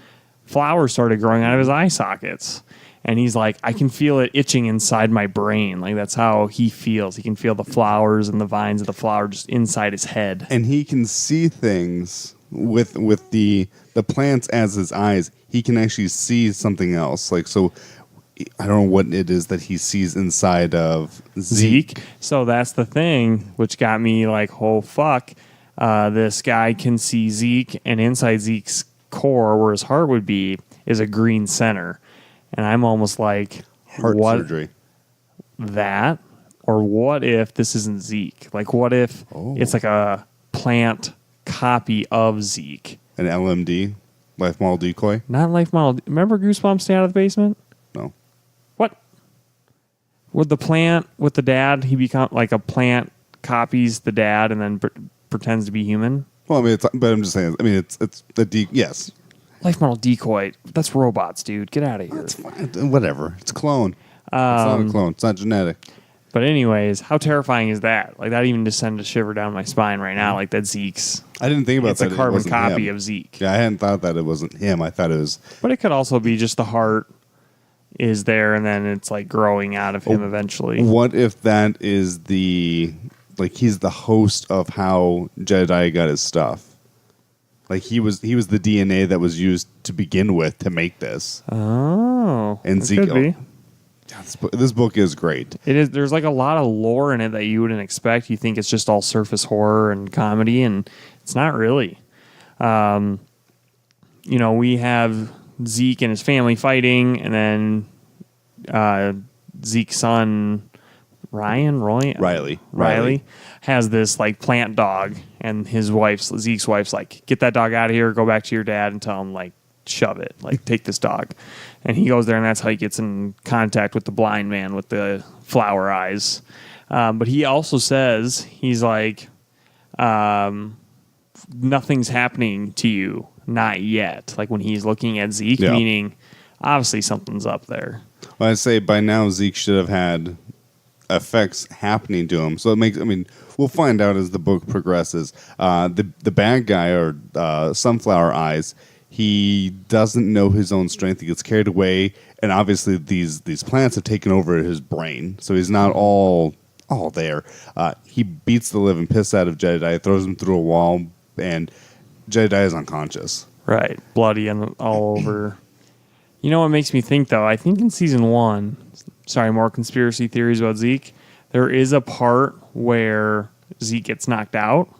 flowers started growing out of his eye sockets. And he's like, I can feel it itching inside my brain. Like, that's how he feels. He can feel the flowers and the vines of the flower just inside his head. And he can see things with the plants as his eyes. He can actually see something else. Like, so I don't know what it is that he sees inside of Zeke. So that's the thing, which got me like, oh, fuck. This guy can see Zeke, and inside Zeke's core, where his heart would be, is a green center. And I'm almost like, Heart what? surgery. That? Or what if this isn't Zeke? Like, what if it's like a plant copy of Zeke? An LMD, life model decoy? Not life model. Remember Goosebumps Stay Out of the Basement? No. What? With the plant, with the dad, he become like a plant copies the dad and then pretends to be human? Well, but I'm just saying. It's the yes. Life model decoy. That's robots, dude. Get out of here. It's fine. Whatever. It's a clone. It's not a clone. It's not genetic. But anyways, how terrifying is that? Like, that even just sent a shiver down my spine right now. Like, that Zeke's. I didn't think about It's that. a carbon wasn't copy him. of Zeke. Yeah, I hadn't thought that it wasn't him. I thought it was. But it could also be just the heart is there and then it's like growing out of him eventually. What if that is he's the host of how Jedediah got his stuff? Like he was the DNA that was used to begin with to make this. Oh. And it Zeke, could be. This book is great. It is. There's like a lot of lore in it that you wouldn't expect. You think it's just all surface horror and comedy, and it's not really. We have Zeke and his family fighting, and then Zeke's son Riley has this like plant dog, and Zeke's wife's like, get that dog out of here, go back to your dad and tell him like shove it, like take this dog. And he goes there, and that's how he gets in contact with the blind man with the flower eyes. But he also says, he's like, nothing's happening to you, not yet. Like when he's looking at Zeke, meaning obviously something's up there. Well, I'd say by now Zeke should have had effects happening to him. So we'll find out as the book progresses. The bad guy, or Sunflower Eyes, he doesn't know his own strength. He gets carried away, and obviously these plants have taken over his brain, so he's not all there. He beats the living piss out of Jedediah, throws him through a wall, and Jedediah is unconscious. Right, bloody and all over. You know what makes me think, though? I think in season 1, more conspiracy theories about Zeke, there is a part where Zeke gets knocked out.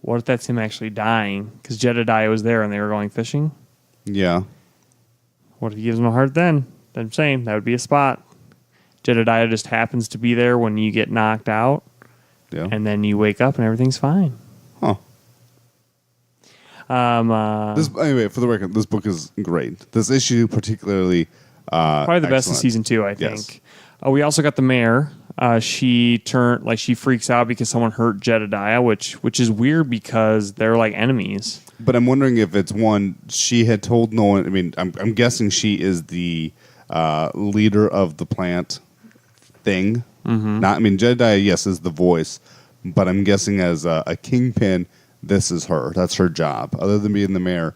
What if that's him actually dying? Because Jedediah was there and they were going fishing. Yeah. What if he gives him a heart then? I'm saying that would be a spot. Jedediah just happens to be there when you get knocked out. Yeah. And then you wake up and everything's fine. Huh. Anyway, for the record, this book is great. This issue particularly, probably the best in season 2, I think. Yes. We also got the mayor. She freaks out because someone hurt Jedediah, which is weird because they're like enemies. But I'm wondering if it's one she had told no one. I mean, I'm guessing she is the leader of the plant thing. Mm-hmm. Jedediah, yes, is the voice, but I'm guessing as a kingpin, this is her. That's her job. Other than being the mayor,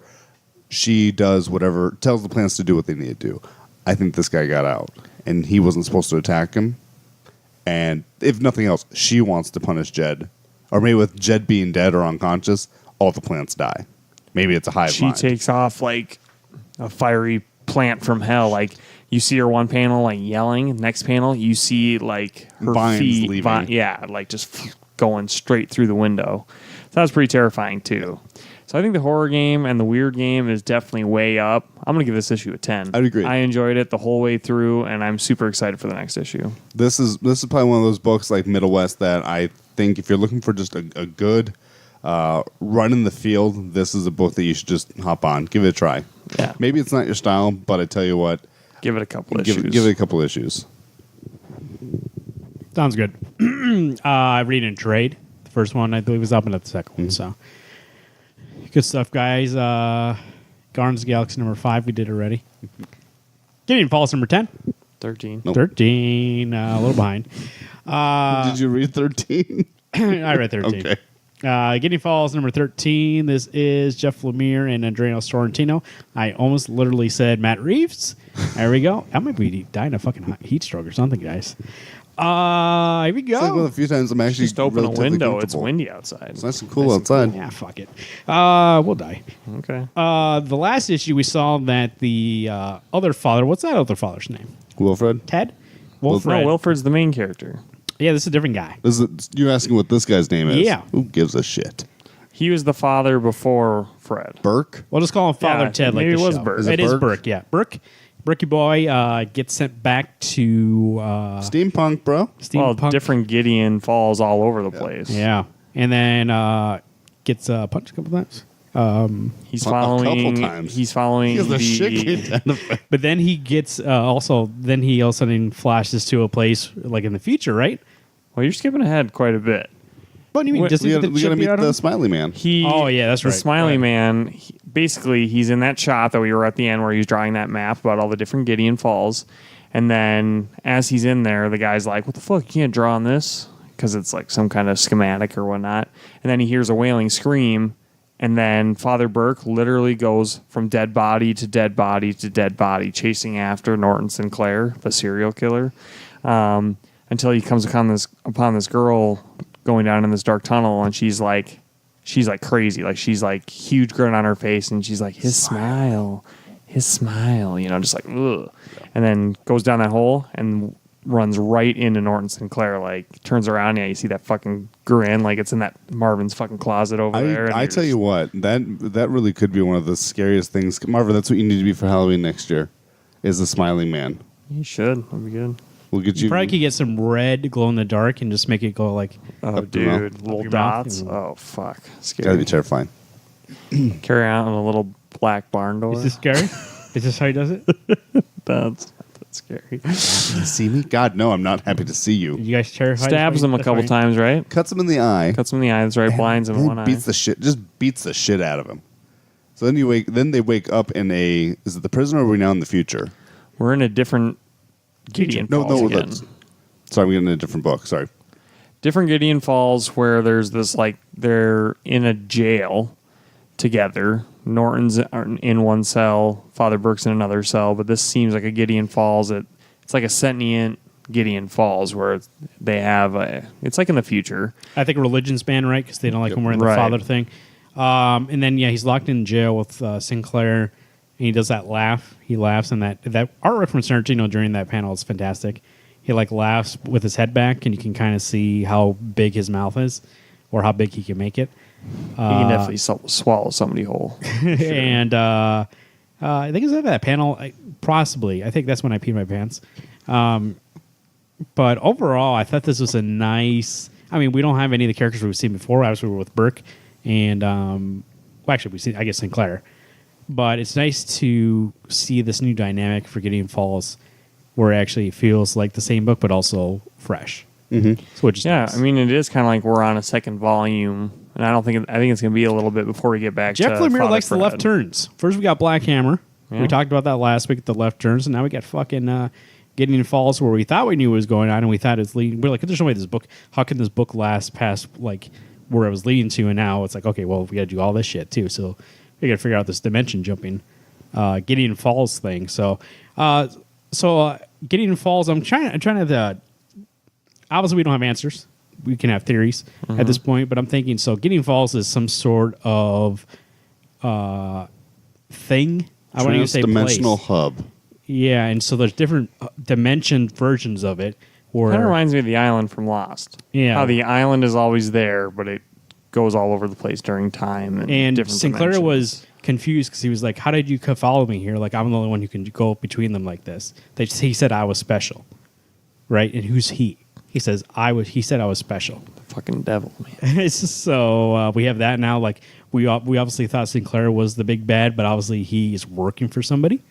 she does whatever, tells the plants to do what they need to do. I think this guy got out, and he wasn't supposed to attack him. And if nothing else, she wants to punish Jed. Or maybe with Jed being dead or unconscious, all the plants die. Maybe it's a hive mind. She takes off like a fiery plant from hell. Like you see her one panel like yelling, next panel you see like her vines feet, leaving. like just going straight through the window. So that was pretty terrifying too. So I think the horror game and the weird game is definitely way up. I'm going to give this issue a 10. I'd agree. I enjoyed it the whole way through, and I'm super excited for the next issue. This is probably one of those books like Middle West that I think if you're looking for just a good run in the field, this is a book that you should just hop on. Give it a try. Yeah. Maybe it's not your style, but I tell you what. Give it a couple issues. Give it a couple issues. Sounds good. I read in trade. The first one, I believe, was up, and the second one, so... Good stuff, guys. Guardians of the Galaxy number 5, we did already. Gideon Falls number 10. 13. Nope. 13, a little behind. Did you read 13? I read 13. Okay. Gideon Falls number 13. This is Jeff Lemire and Adriano Sorrentino. I almost literally said Matt Reeves. There we go. I might be dying of fucking heat stroke or something, guys. Here we go. It's like one of the few times I'm actually Just open a window. It's comfortable. windy outside. It's nice and cool outside. Yeah, fuck it. We'll die. Okay. The last issue we saw that the other father, what's that other father's name? Wilfred? Ted? No, Wilfred's the main character. Yeah, this is a different guy. You're asking what this guy's name is? Yeah. Who gives a shit? He was the father before Fred. Burke? We'll just call him Father Yeah, Ted. maybe like it was show. Burke. Is it It is Burke? Burke, yeah. Burke boy gets sent back to Steampunk, bro. Steampunk. Different Gideon Falls all over the place. Yeah. And then gets punched a couple times. He's A following. couple times. He's following He has the shit the. kicked out of him. But then he gets he all of a sudden flashes to a place like in the future, right? Well, you're skipping ahead quite a bit. What do you mean? What- Just We to gotta get the chip meet out of the him? Smiley Man. Oh, yeah, that's the right. Smiley Right. Man. Basically, he's in that shot that we were at the end where he's drawing that map about all the different Gideon Falls, and then as he's in there, the guy's like, "What the fuck? You can't draw on this." Because it's like some kind of schematic or whatnot. And then he hears a wailing scream, and then Father Burke literally goes from dead body to dead body to dead body, chasing after Norton Sinclair, the serial killer, until he comes upon this girl going down in this dark tunnel, and she's like crazy, like she's like huge grin on her face, and she's like his smile, just like ugh. And and then goes down that hole and runs right into Norton Sinclair. Like turns around, yeah, you see that fucking grin, like it's in that Marvin's fucking closet over there. I tell you what, that really could be one of the scariest things. Marvin, that's what you need to be for Halloween next year, is the smiling man. You should. That'd be good. We'll get you. Probably could get some red glow in the dark and just make it go like. Oh, Up your mouth. dude, little your mouth. dots. Oh, fuck, Gotta scary. be terrifying. Carry out in a little black barn door. Is this scary? Is this how he does it? That's scary. See me? God, no, I'm not happy to see you. You guys terrified? Stabs him a couple times, right? Cuts him in the eye. Cuts him in the eye. That's right. Blinds him in Then one eye. beats the shit out of him. So then they wake up in a. Is it the prison or are we now in the future? We're in a different Gideon Falls again. that's- Sorry, I'm getting a different book. Sorry. Different Gideon Falls where there's this like they're in a jail together. Norton's in one cell, Father Burke's in another cell, but this seems like a Gideon Falls. It's like a sentient Gideon Falls where they have it's like in the future. I think religion's banned, right? Because they don't like him wearing the Right. father thing. And then he's locked in jail with Sinclair, and he does that laugh. He laughs, and that artwork from Tarantino during that panel is fantastic. He like laughs with his head back, and you can kind of see how big his mouth is, or how big he can make it. You can definitely swallow somebody whole. And I think it's at that panel, possibly. I think that's when I peed my pants. But overall, I thought this was a nice. I mean, we don't have any of the characters we've seen before. Obviously, we're with Burke, and well, actually, we see I guess Sinclair. But it's nice to see this new dynamic for Gideon Falls, where it actually feels like the same book, but also fresh. Mm-hmm. So which is Yeah, nice. I mean it is kind of like we're on a second volume, and I think it's going to be a little bit before we get back. Jeff to Lemire Father likes the Fred. left turns. First, we got Black Hammer. Yeah. We talked about that last week, the left turns, and now we got fucking Gideon Falls, where we thought we knew what was going on, and we thought it's leading. We're like, there's no way this book. How can this book last past like where it was leading to? And now it's like, okay, well, we got to do all this shit too. So we got to figure out this dimension jumping Gideon Falls thing. So Gideon Falls. I'm trying to. Obviously, we don't have answers. We can have theories at this point, but I'm thinking so. Gideon Falls is some sort of thing. I want to say Trans-dimensional place. hub. Yeah, and so there's different dimension versions of it. Or Kind of reminds me of the island from Lost. Yeah. How the island is always there, but it goes all over the place during time and different Sinclair dimensions. was confused because he was like, "How did you follow me here? Like I'm the only one who can go between them like this." He said I was special, right? And who's he? He says I was. He said I was special. fucking devil, man. It's just so we have that now. Like we obviously thought Sinclair was the big bad, but obviously he is working for somebody,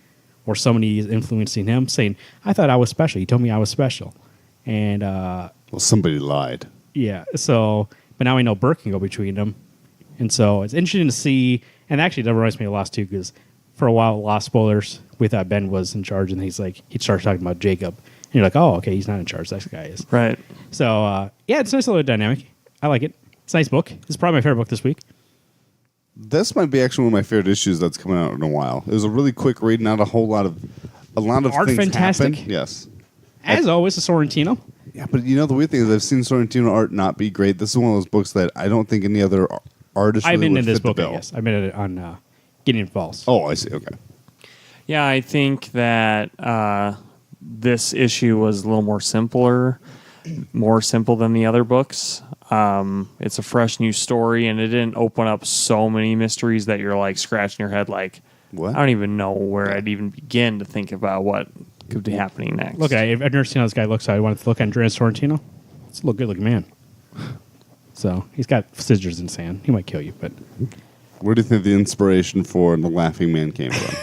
or somebody is influencing him, saying, "I thought I was special. You told me I was special," and Well, somebody lied. yeah. So, but now we know Burke can go between them, and so it's interesting to see. And actually, that reminds me of Lost too, because for a while, Lost spoilers, we thought Ben was in charge, and he starts talking about Jacob, and you're like, "Oh, okay, he's not in charge. That guy is." Right. So yeah, it's a nice little dynamic. I like it. It's a nice book. It's probably my favorite book this week. This might be actually one of my favorite issues that's coming out in a while. It was a really quick read, not a lot of Art things fantastic. happened. Yes. As always, a Sorrentino. Yeah, but you know the weird thing is I've seen Sorrentino art not be great. This is one of those books that I don't think any other artist I've really been would in this fit the book, I bill. guess. I've been in it on Gideon Falls. Oh, I see. Okay. Yeah, I think that this issue was a little more simple than the other books. It's a fresh new story, and it didn't open up so many mysteries that you're like scratching your head like, What? I don't even know where I'd even begin to think about what could be happening next. Look, I've never seen how this guy looks. So I wanted to look at Andreas Sorrentino. It's a good looking man. So he's got scissors in his hand. He might kill you, but Where do you think the inspiration for The Laughing Man came from?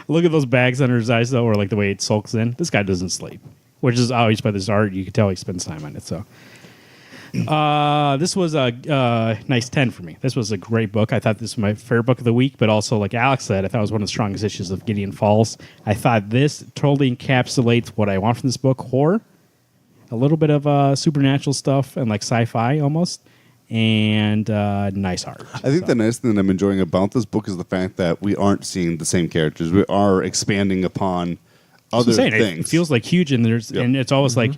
look at those bags under his eyes, though, or like the way it sulks in. This guy doesn't sleep, which is always by this art. You can tell he spends time on it. So this was a nice 10 for me. This was a great book. I thought this was my favorite book of the week, but also, like Alex said, I thought it was one of the strongest issues of Gideon Falls. I thought this totally encapsulates what I want from this book: horror, a little bit of supernatural stuff, and like sci-fi almost, and nice art. I think the nice thing that I'm enjoying about this book is the fact that we aren't seeing the same characters. We are expanding upon other things. It feels like huge, and and it's always like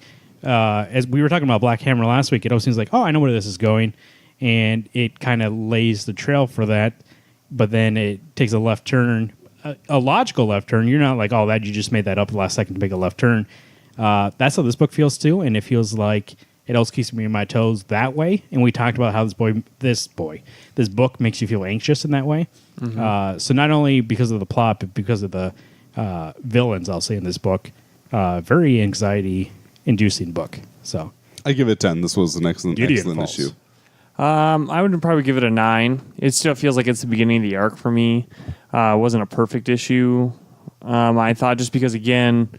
as we were talking about Black Hammer last week. It always seems like, oh, I know where this is going, and it kind of lays the trail for that. But then it takes a left turn a logical left turn. You're not like, oh, that you just made that up the last second to make a left turn. That's how this book feels too, and it feels like it also keeps me on my toes that way. And we talked about how this book makes you feel anxious in that way. So not only because of the plot, but because of the villains, I'll say in this book, very anxiety-inducing book. So I give it 10. This was an excellent Falls. issue. I would probably give it a 9. It still feels like it's the beginning of the arc for me. It wasn't a perfect issue. I thought just because, again,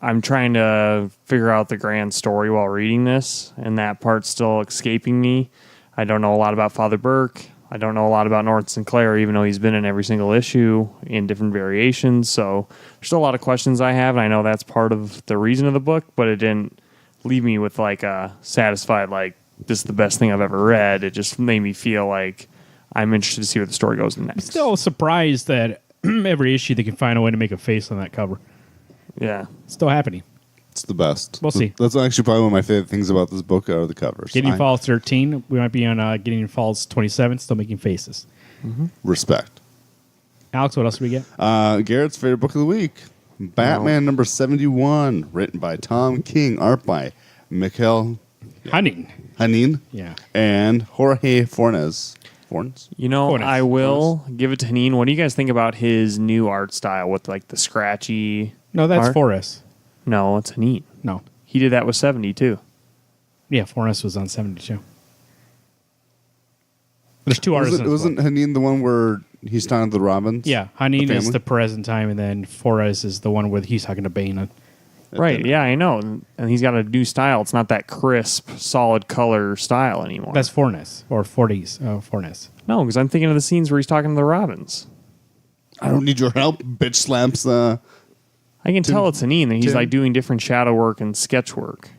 I'm trying to figure out the grand story while reading this, and that part's still escaping me. I don't know a lot about Father Burke. I don't know a lot about North Sinclair, even though he's been in every single issue in different variations. So there's still a lot of questions I have, and I know that's part of the reason of the book, but it didn't leave me with like a satisfied, like, this is the best thing I've ever read. It just made me feel like I'm interested to see where the story goes next. Still surprised that every issue they can find a way to make a face on that cover. Yeah. Still happening. It's the best. We'll see. That's actually probably one of my favorite things about this book are the covers. Gideon Falls 13. We might be on Gideon Falls 27. Still making faces. Respect. Alex, what else do we get? Garrett's favorite book of the week. Batman number 71. Written by Tom King. Art by Mikhail Hanin. Yeah. And Jorge Fornes. You know, Fornes. I will give it to Hanin. What do you guys think about his new art style with like the scratchy? No, that's art? Forrest. No, it's Hanin. No. He did that with 70 too. Yeah, Forrest was on 72. There's two artists. Wasn't Hanin the one where he's talking to the Robins? Yeah, Hanin is the present time, and then Forrest is the one where he's talking to Bane. Right, yeah, I know. And he's got a new style. It's not that crisp, solid color style anymore. That's Fornes, or Forties. Oh, Fornes. No, because I'm thinking of the scenes where he's talking to the Robins. I don't need your help, bitch slaps. I can tell it's Hanin, and he's like doing different shadow work and sketch work.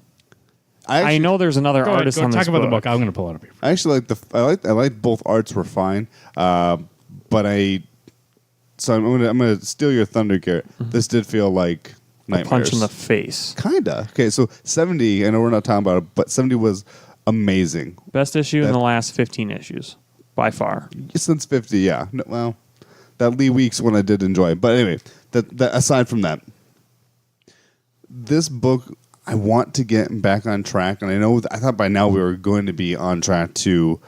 I know there's another artist on this book. Talk about the book. I'm going to pull it up here. I actually like I like both arts were fine, but I'm gonna steal your thunder, Garrett. This did feel like Nightmares. A punch in the face. Kinda. Okay, so 70. I know we're not talking about it, but 70 was amazing. Best issue in the last 15 issues, by far. Since 50, yeah. No, well, that Lee Weeks one I did enjoy, but anyway, that aside from that, this book I want to get back on track, and I thought by now we were going to be on track to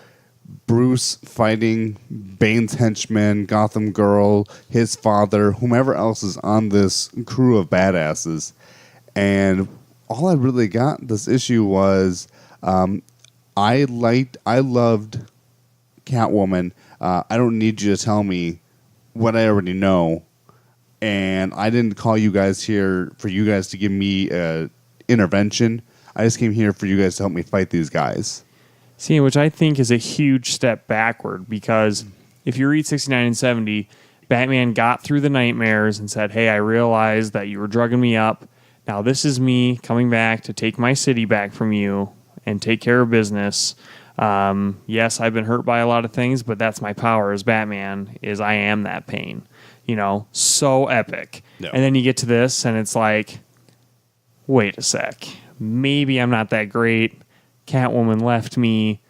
Bruce fighting Bane's henchmen, Gotham Girl, his father, whomever else is on this crew of badasses. And all I really got this issue was I loved Catwoman. I don't need you to tell me what I already know. And I didn't call you guys here for you guys to give me intervention. I just came here for you guys to help me fight these guys. See, which I think is a huge step backward, because if you read 69 and 70, Batman got through the nightmares and said, hey, I realized that you were drugging me up. Now this is me coming back to take my city back from you and take care of business. Yes, I've been hurt by a lot of things, but that's my power as Batman, is I am that pain. So epic. No. And then you get to this and it's like, wait a sec. Maybe I'm not that great. Catwoman left me.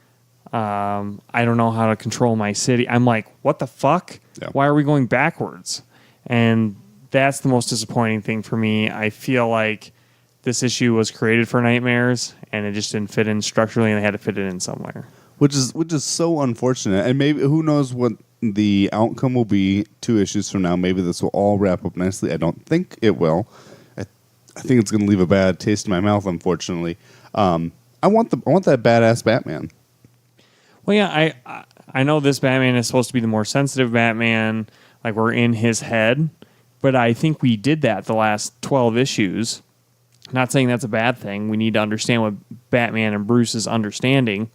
I don't know how to control my city. I'm like, what the fuck? Yeah. Why are we going backwards? And that's the most disappointing thing for me. I feel like this issue was created for Nightmares, and it just didn't fit in structurally, and they had to fit it in somewhere. Which is so unfortunate. And maybe who knows what the outcome will be 2 issues from now. Maybe this will all wrap up nicely. I don't think it will. I think it's going to leave a bad taste in my mouth, unfortunately. I want that badass Batman. Well, yeah, I know this Batman is supposed to be the more sensitive Batman, like we're in his head, but I think we did that the last 12 issues. Not saying that's a bad thing. We need to understand what Batman and Bruce is understanding,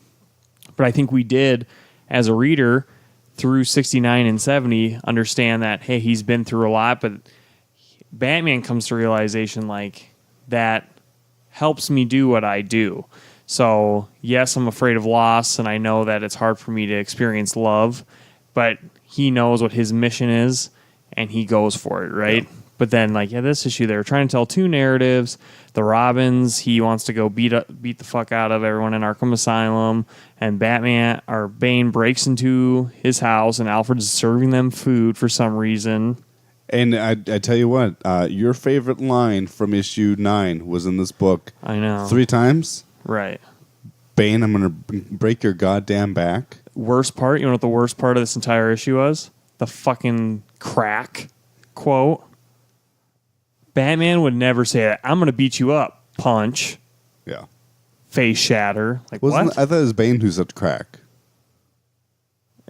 but I think we did, as a reader, through 69 and 70, understand that, hey, he's been through a lot, but Batman comes to realization like that helps me do what I do. So, yes, I'm afraid of loss, and I know that it's hard for me to experience love, but he knows what his mission is, and he goes for it, right? Yeah. But then, this issue, they were trying to tell 2 narratives. The Robins, he wants to go beat the fuck out of everyone in Arkham Asylum, and Bane breaks into his house, and Alfred's serving them food for some reason. And I tell you what, your favorite line from issue 9 was in this book. I know. 3 times. Right. Bane, I'm going to break your goddamn back. Worst part, you know what the worst part of this entire issue was? The fucking crack quote. Batman would never say that. I'm going to beat you up. Punch. Yeah. Face shatter. Like, Wasn't what? I thought it was Bane who said crack.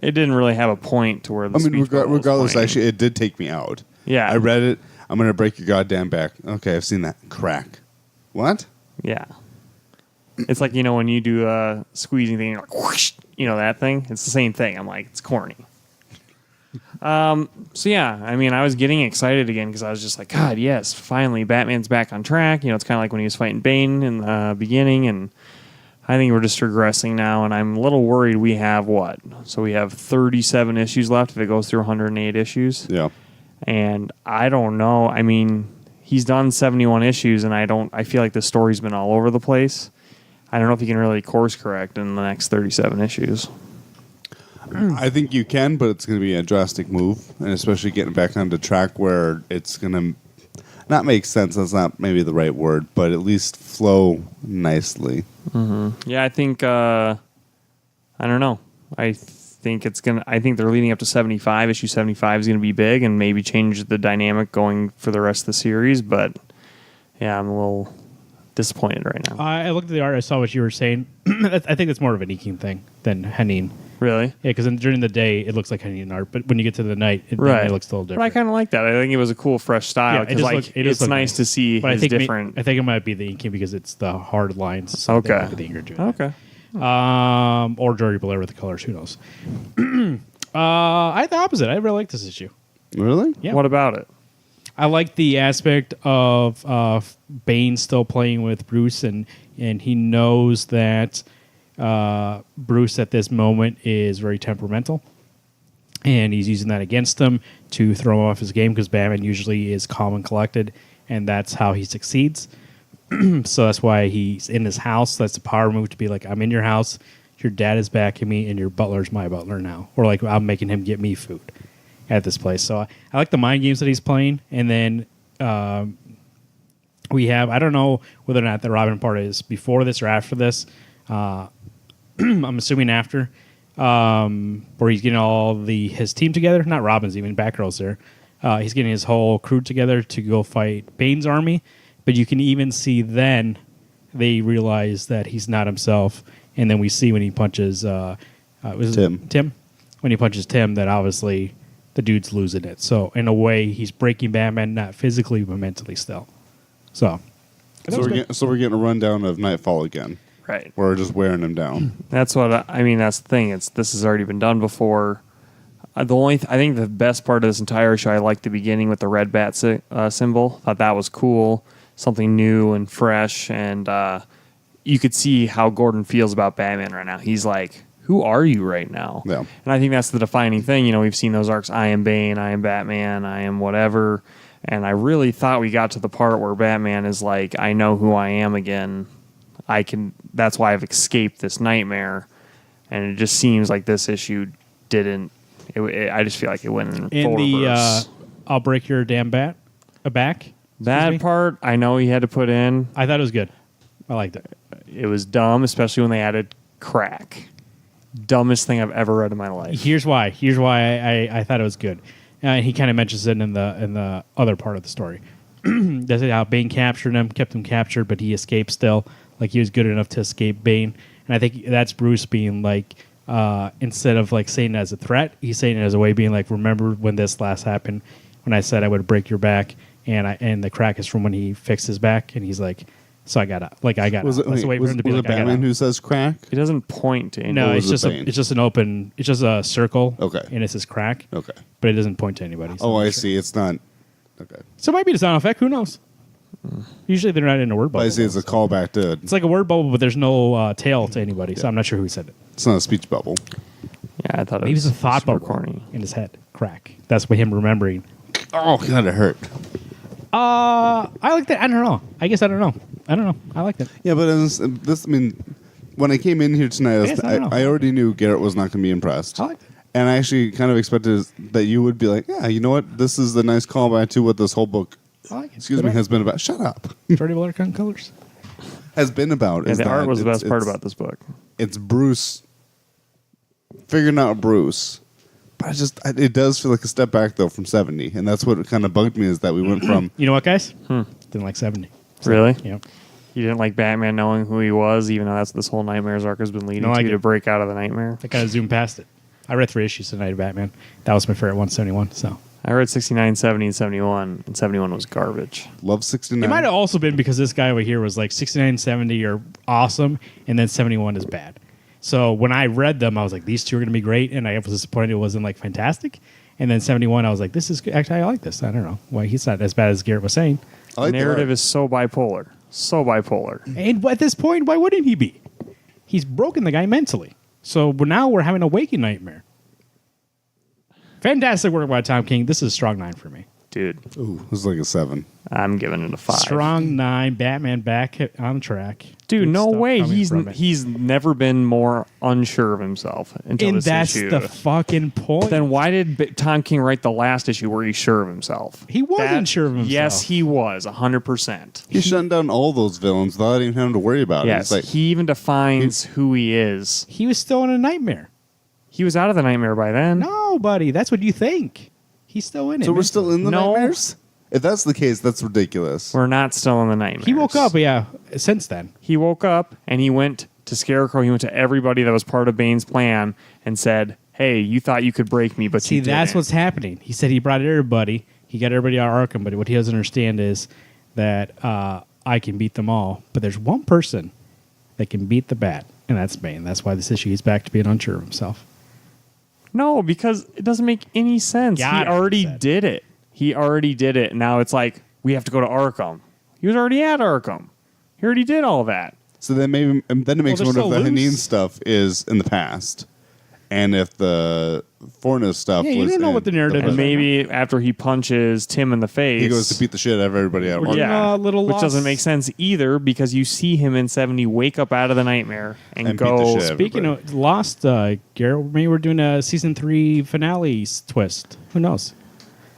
It didn't really have a point to where the I mean, speech bubble was regardless, pointing. actually, it did take me out. Yeah. I read it. I'm going to break your goddamn back. Okay, I've seen that. Crack. What? Yeah. It's like, you know, when you do a squeezing thing, you're like, whoosh, you know, that thing? It's the same thing. I'm like, it's corny. So, yeah, I mean, I was getting excited again because I was just like, God, yes, finally, Batman's back on track. You know, it's kind of like when he was fighting Bane in the beginning, and I think we're just regressing now, and I'm a little worried we have what? So we have 37 issues left if it goes through 108 issues. Yeah. And I don't know. I mean, he's done 71 issues, and I feel like the story's been all over the place. I don't know if he can really course correct in the next 37 issues. I think you can, but it's going to be a drastic move, and especially getting back onto track where it's going to not make sense. That's not maybe the right word, but at least flow nicely. Mm-hmm. Yeah, I think I don't know. I think they're leading up to 75. Issue 75 is going to be big and maybe change the dynamic going for the rest of the series. But yeah, I'm a little disappointed right now. I looked at the art. I saw what you were saying. I think it's more of an inking thing than Henin. Really? Yeah, because during the day it looks like Henin art, but when you get to the night, it looks a little different. But I kind of like that. I think it was a cool, fresh style. Yeah, it Because just it's nice to see but his different. I think it might be the inking because it's the hard lines. So Okay. it might be the inker doing that. Okay. Or Jordy Blair with the colors. Who knows? I had the opposite. I really like this issue. Really? Yeah. What about it? I like the aspect of Bane still playing with Bruce, and he knows that Bruce at this moment is very temperamental, and he's using that against him to throw him off his game because Batman usually is calm and collected, and that's how he succeeds. So that's why he's in his house. That's a power move to be like, I'm in your house, your dad is backing me, and your butler's my butler now. Or like, I'm making him get me food at this place. So I like the mind games that he's playing. And then we have, I don't know whether or not the Robin part is before this or after this. I'm assuming after, where he's getting all his team together. Not Robin's, even Batgirl's there. He's getting his whole crew together to go fight Bane's army. But you can even see then they realize that he's not himself. And then we see when he punches Tim. When he punches Tim, that obviously the dude's losing it. So in a way, he's breaking Batman, not physically, but mentally still. So we're getting a rundown of Nightfall again. Right. We're just wearing him down. That's what I mean. That's the thing. This has already been done before. I think the best part of this entire show, I liked the beginning with the red bat symbol. Thought that was cool, something new and fresh, and you could see how Gordon feels about Batman right now. He's like, "Who are you right now?" Yeah. And I think that's the defining thing. You know, we've seen those arcs. I am Bane. I am Batman. I am whatever. And I really thought we got to the part where Batman is like, "I know who I am again. I can. That's why I've escaped this nightmare." And it just seems like this issue didn't. I just feel like it went in full reverse. I'll break your damn back. That part, I know he had to put in. I thought it was good. I liked it. It was dumb, especially when they added crack. Dumbest thing I've ever read in my life. Here's why. I thought it was good. He kind of mentions it in the other part of the story. That's how Bane captured him, kept him captured, but he escaped still. Like he was good enough to escape Bane, and I think that's Bruce being like, instead of like saying it as a threat, he's saying it as a way of being like, remember when this last happened, when I said I would break your back, and the crack is from when he fixed his back, and he's like, so I got out. Like I got out. That's a way for him to be like, Batman who says crack? He doesn't point to anything. No, was it's it just Bane? it's just a circle. Okay. And it's his crack. Okay. But it doesn't point to anybody. So Oh, I'm I not sure. see. It's not. Okay. So it might be the sound effect. Who knows? Usually they're not in a word bubble. I see. It's a callback to. It's like a word bubble, but there's no tail to anybody. So I'm not sure who said it. It's not a speech bubble. Yeah, I thought Maybe it's a thought super bubble corny. in his head. Crack. That's what him remembering. Oh God, it hurt. I like that. I don't know. I guess I don't know. I like that. Yeah, but this. I mean, when I came in here tonight, I guess I don't know. I already knew Garrett was not going to be impressed. I like that. And I actually kind of expected that you would be like, yeah, you know what? This is the nice callback to what this whole book, I like it. excuse me, has been about. Shut up. Pretty well cut colors. Has been about. Yeah, is the art that was the it's- best part it's- about this book. It's Bruce figuring out Bruce. But it does feel like a step back, though, from 70. And that's what kind of bugged me is that we went from. You know what, guys? Didn't like 70. Really? Yeah. You didn't like Batman knowing who he was, even though that's what this whole Nightmares arc has been leading No, I to get to it. break out of the nightmare. I kind of zoomed past it. I read 3 issues tonight of Batman. That was my favorite 171. So I read 69, 70, and 71, and 71 was garbage. Love 69. it might have also been because this guy over here was like 69, 70 are awesome, and then 71 is bad. So when I read them, I was like, these two are going to be great, and I was disappointed it wasn't like fantastic. And then 71, I was like, this is good. Actually, I like this. I don't know why he's not as bad as Garrett was saying. I like The the narrative art. is so bipolar. So bipolar. And at this point, why wouldn't he be? He's broken the guy mentally. So now we're having a waking nightmare. Fantastic work by Tom King. This is a strong 9 for me. Dude, Ooh, this is like a 7. I'm giving it a 5. Strong 9. Batman back on track. Dude, Good no stuff way. coming from it. He's never been more unsure of himself until And this that's issue. the fucking point. Then why did Tom King write the last issue where he's sure of himself? He wasn't sure of himself. Yes, he was, 100%. He's shutting down all those villains without even having to worry about Yes, it. It's like, he even defines who he is. He was still in a nightmare. He was out of the nightmare by then. No, buddy. That's what you think. He's still in it. so we're man. still in the No. nightmares? If that's the case, that's ridiculous. We're not still in the nightmares. He woke up, yeah, since then. He woke up and he went to Scarecrow. He went to everybody that was part of Bane's plan and said, hey, you thought you could break me, but See, you that's didn't. what's happening. He said he brought everybody. He got everybody out of Arkham, but what he doesn't understand is that I can beat them all. But there's one person that can beat the Bat, and that's Bane. That's why this issue he's back to being unsure of himself. No, because it doesn't make any sense. Got He it, already he said. did it. He already did it. Now it's like, we have to go to Arkham. He was already at Arkham. He already did all that. So then maybe then it makes they're me wonder still if the loose. Hanin stuff is in the past, and if the Fornes stuff Yeah, you was don't know in what the narrative And is. present. maybe after he punches Tim in the face, he goes to beat the shit out of everybody at work. yeah, a little which doesn't lost. make sense either because you see him in 70 wake up out of the nightmare and And beat the go. shit out of Speaking of Lost, Garrett, maybe we're doing a season 3 finale twist. Who knows?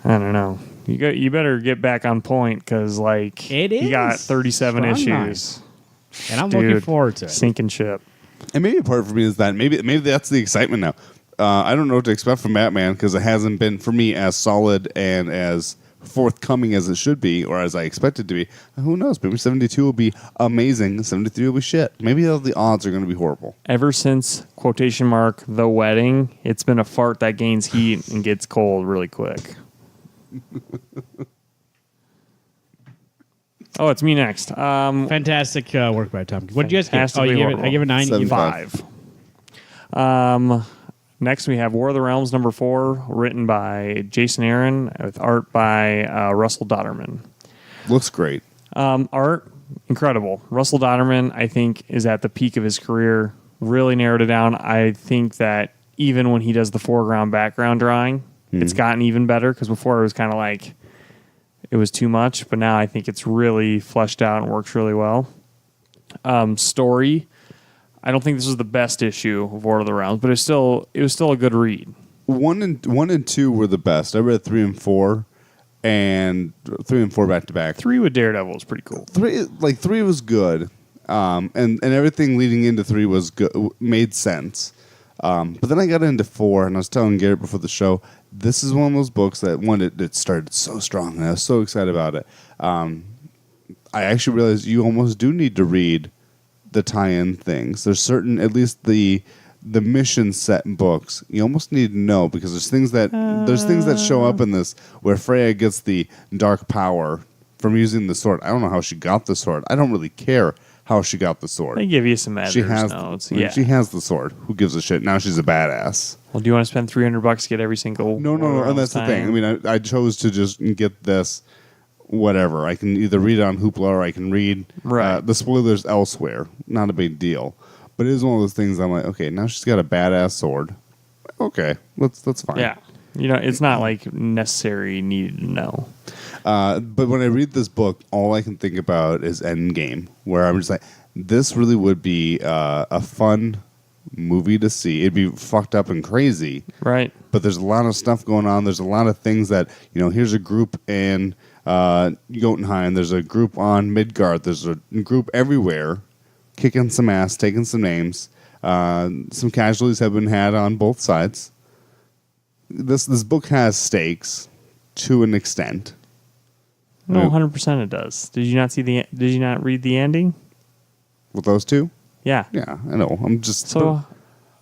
I don't know. You better get back on point because like It you got is. 37 Strong issues. And I'm Dude, looking forward to it. Sinking ship. And maybe part for me is that maybe that's the excitement now. I don't know what to expect from Batman because it hasn't been for me as solid and as forthcoming as it should be, or as I expect it to be. Who knows? Maybe 72 will be amazing. 73 will be shit. Maybe all the odds are going to be horrible. Ever since quotation mark the wedding, it's been a fart that gains heat and gets cold really quick. Oh, it's me next. Fantastic work by Tom. What did you guys give? Oh, Fantastically you gave it, horrible. I give it 9. You give it 7.5. Next, we have War of the Realms number 4, written by Jason Aaron with art by Russell Dodderman. Looks great. Art, incredible. Russell Dodderman, I think, is at the peak of his career. Really narrowed it down. I think that even when he does the foreground background drawing, it's gotten even better because before it was kind of like it was too much, but now I think it's really fleshed out and works really well. Story, I don't think this was the best issue of War of the Realms, but it was still a good read. 1 and 2 were the best. I read 3 and 4, and 3 and 4 back to back. 3 with Daredevil was pretty cool. 3 was good, and everything leading into 3 was good, made sense. But then I got into 4, and I was telling Garrett before the show, this is one of those books that it started so strong, and I was so excited about it. I actually realized you almost do need to read the tie-in things. There's certain, at least the mission set in books, you almost need to know because there's things that show up in this where Freya gets the dark power from using the sword. I don't know how she got the sword. I don't really care how she got the sword. They give you some editor's She has notes. yeah. She has the sword. Who gives a shit? Now she's a badass. Well, do you want to spend $300 to get every single? No. War of the And Realms that's the thing. tie-in? I mean, I chose to just get this. Whatever. I can either read it on Hoopla or I can read Right. the spoilers elsewhere. Not a big deal. But it is one of those things I'm like, okay, now she's got a badass sword. Okay, that's fine. Yeah. It's not like necessary needed to know. But when I read this book, all I can think about is Endgame, where I'm just like, this really would be a fun movie to see. It'd be fucked up and crazy. Right. But there's a lot of stuff going on. There's a lot of things that, here's a group in Jotunheim. There's a group on Midgard. There's a group everywhere kicking some ass, taking some names. Some casualties have been had on both sides. This book has stakes to an extent. No, 100% it does. Did you not read the ending? With those two? Yeah. Yeah, I know. I'm just... So,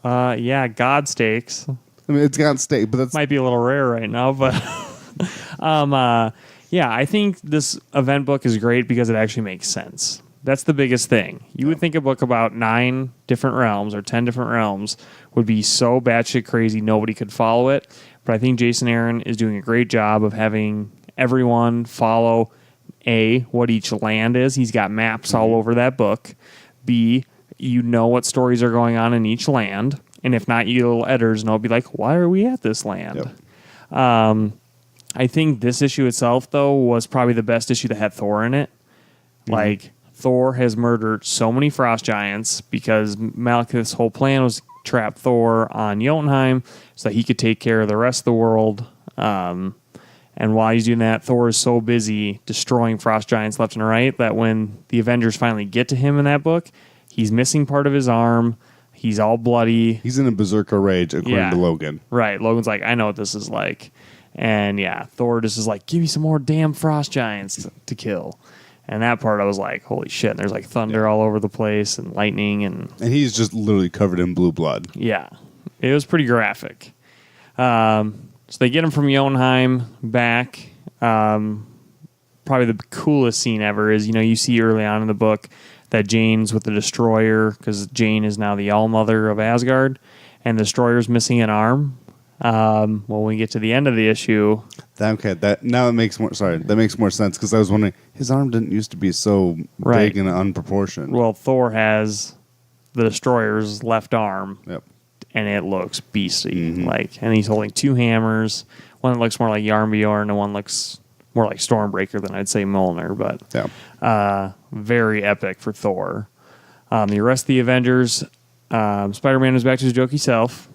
God stakes. I mean, it's got stake, but that's... Might be a little rare right now, but... I think this event book is great because it actually makes sense. That's the biggest thing. You would think a book about 9 different realms or 10 different realms would be so batshit crazy nobody could follow it. But I think Jason Aaron is doing a great job of having everyone follow A, what each land is. He's got maps all over that book. B, what stories are going on in each land. And if not, you little editors know, be like, why are we at this land? Yep. I think this issue itself, though, was probably the best issue that had Thor in it. Mm-hmm. Like, Thor has murdered so many frost giants because Malekith's whole plan was to trap Thor on Jotunheim so that he could take care of the rest of the world. And while he's doing that, Thor is so busy destroying frost giants left and right that when the Avengers finally get to him in that book, he's missing part of his arm. He's all bloody. He's in a berserker rage, according to Logan. Right. Logan's like, I know what this is like. And Thor just is like, give me some more damn frost giants to kill. And that part I was like, holy shit. And there's like thunder all over the place and lightning. And he's just literally covered in blue blood. Yeah. It was pretty graphic. So they get him from Jotunheim back. Probably the coolest scene ever is, you see early on in the book that Jane's with the Destroyer because Jane is now the All-Mother of Asgard. And the Destroyer's missing an arm. When we get to the end of the issue... That makes more sense because I was wondering, his arm didn't used to be so big and unproportioned. Well, Thor has the Destroyer's left arm. Yep. And it looks beastly. And he's holding 2 hammers. One that looks more like Yarnbjorn, and one looks more like Stormbreaker than I'd say Mjolnir. But very epic for Thor. The rest of the Avengers, Spider-Man is back to his jokey self.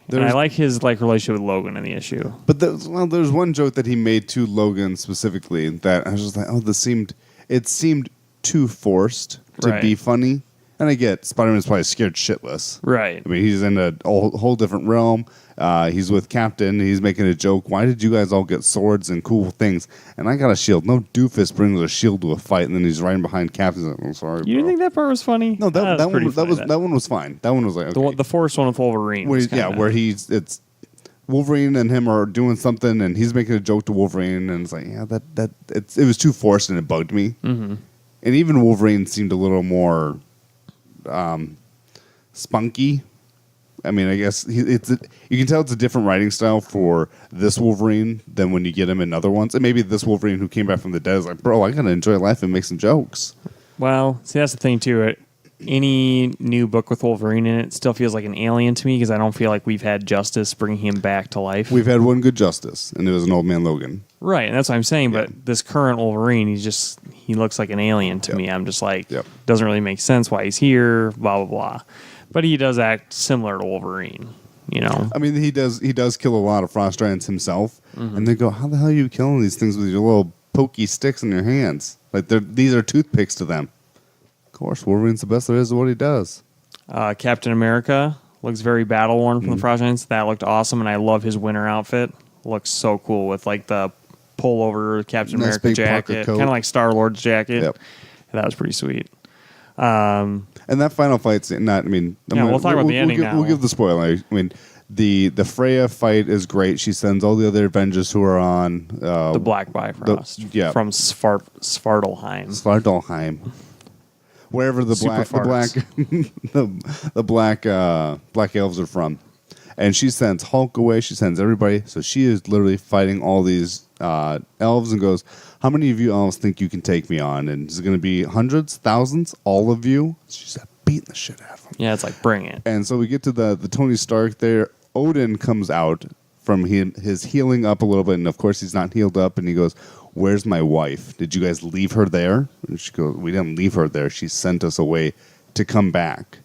And I like his relationship with Logan in the issue. But there's one joke that he made to Logan specifically that I was just like, it seemed too forced to be funny. And I get Spider-Man's probably scared shitless. Right. I mean, he's in a whole different realm. He's with Captain. He's making a joke. Why did you guys all get swords and cool things? And I got a shield. No doofus brings a shield to a fight, and then he's riding behind Captain. He's like, I'm sorry, You didn't think that part was funny? No, that one was fine. That one was like, okay. The first one with Wolverine. Where it's Wolverine and him are doing something, and he's making a joke to Wolverine, and it's like, it was too forced, and it bugged me. Mm-hmm. And even Wolverine seemed a little more spunky. I mean, I guess you can tell it's a different writing style for this Wolverine than when you get him in other ones. And maybe this Wolverine who came back from the dead is like, bro, I gotta enjoy life and make some jokes. Well, see, that's the thing too. Any new book with Wolverine in it still feels like an alien to me because I don't feel like we've had Justice bringing him back to life. We've had one good Justice, and it was an old man Logan. Right, and that's what I'm saying. Yeah. But this current Wolverine, he looks like an alien to me. I'm just like, doesn't really make sense why he's here, blah, blah, blah. But he does act similar to Wolverine, I mean, he does kill a lot of frost giants himself, and they go, how the hell are you killing these things with your little pokey sticks in your hands? Like, these are toothpicks to them. Of course, Wolverine's the best there is at what he does. Captain America looks very battle-worn from the frost giants. That looked awesome, and I love his winter outfit. Looks so cool with, like, the pullover Captain America jacket, kind of like Star-Lord's jacket. Yep. That was pretty sweet. And that final fight's we'll talk about the ending now. We'll give the spoiler. I mean, the Freya fight is great. She sends all the other Avengers who are on the Black Bifrost from Svartalheim. Svartalheim. Wherever the black elves are from. And she sends Hulk away. She sends everybody. So she is literally fighting all these elves and goes, how many of you elves think you can take me on? And is it going to be hundreds, thousands, all of you? She's beating the shit out of them. Yeah, it's like, bring it. And so we get to the Tony Stark there. Odin comes out from his healing up a little bit. And, of course, he's not healed up. And he goes, where's my wife? Did you guys leave her there? And she goes, we didn't leave her there. She sent us away to come back.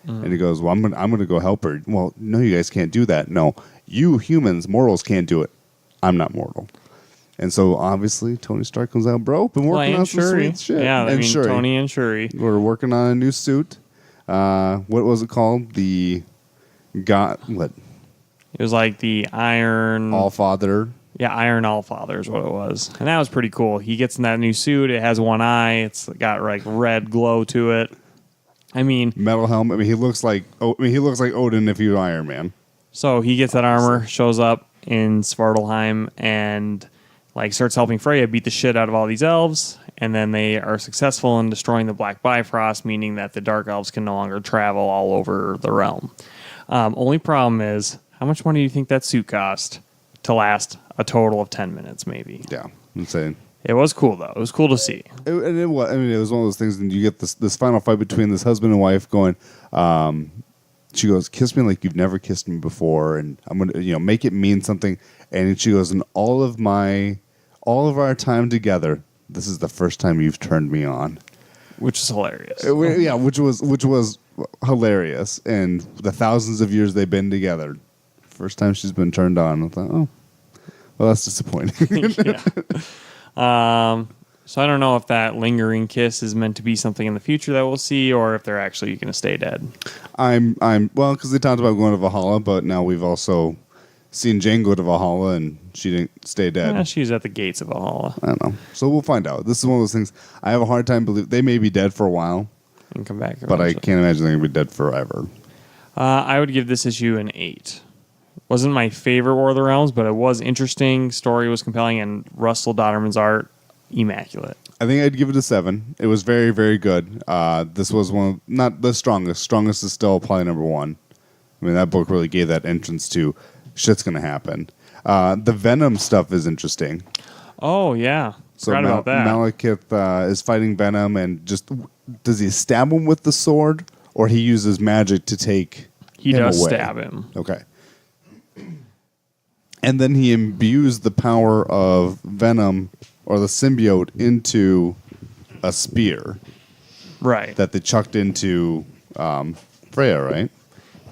And he goes, well, I'm gonna go help her. Well, no, you guys can't do that. No, you humans, mortals can't do it. I'm not mortal. And so obviously Tony Stark comes out, bro. Been working on some sweet shit. Yeah, and Shuri. Tony and Shuri. We're working on a new suit. What was it called? What? It was like the Iron Allfather. Yeah, Iron Allfather is what it was, and that was pretty cool. He gets in that new suit. It has one eye. It's got like red glow to it. I mean, Metal helmet. I mean, he looks like Odin if he was Iron Man. So he gets that armor, shows up in Svartalheim, and like starts helping Freya beat the shit out of all these elves. And then they are successful in destroying the Black Bifrost, meaning that the Dark Elves can no longer travel all over the realm. Only problem is, how much money do you think that suit cost to last a total of 10 minutes, maybe? Yeah, insane. It was cool, though. It was cool to see. It was one of those things, and you get this final fight between this husband and wife going, she goes, kiss me like you've never kissed me before, and I'm going to make it mean something. And she goes, in all of our time together, this is the first time you've turned me on. Which is hilarious. Which was hilarious. And the thousands of years they've been together, first time she's been turned on. I thought, oh, well, that's disappointing. So I don't know if that lingering kiss is meant to be something in the future that we'll see, or if they're actually going to stay dead. Because they talked about going to Valhalla, but now we've also seen Jane go to Valhalla, and she didn't stay dead. Yeah, she's at the gates of Valhalla. I don't know. So we'll find out. This is one of those things. I have a hard time believing they may be dead for a while, And come back. but I can't imagine they're going to be dead forever. I would give this issue an 8. Wasn't my favorite War of the Realms, but it was interesting. Story was compelling, and Russell Dodderman's art, immaculate. I think I'd give it a 7. It was very, very good. This was not the strongest. Strongest is still probably number 1. I mean, that book really gave that entrance to shit's going to happen. The Venom stuff is interesting. Oh, yeah. So Forgot about that. Malekith is fighting Venom, and just does he stab him with the sword, or he uses magic to take He him does away? stab him. Okay. And then he imbues the power of Venom or the symbiote into a spear Right. that they chucked into Freya, right?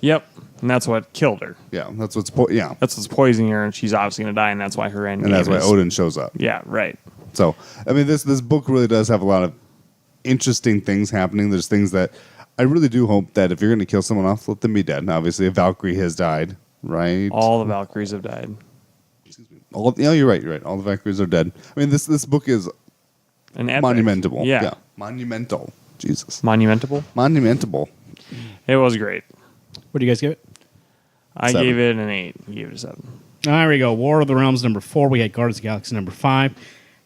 Yep. And that's what killed her. Yeah, that's what's That's what's poisoning her, and she's obviously going to die, and that's why her end and that's game why is- Odin shows up. Yeah, right. So, I mean, this book really does have a lot of interesting things happening. There's things that I really do hope that if you're going to kill someone off, let them be dead. And obviously, a Valkyrie has died, right? All the Valkyries have died. You're right. All the Valkyries are dead. I mean, this book is An epic. monumental. Yeah. Monumental. Jesus. Monumentable. Monumentable. It was great. What do you guys give it? I 7. gave it an 8. He gave it a 7. There we go. War of the Realms number 4. We had Guardians of the Galaxy number 5.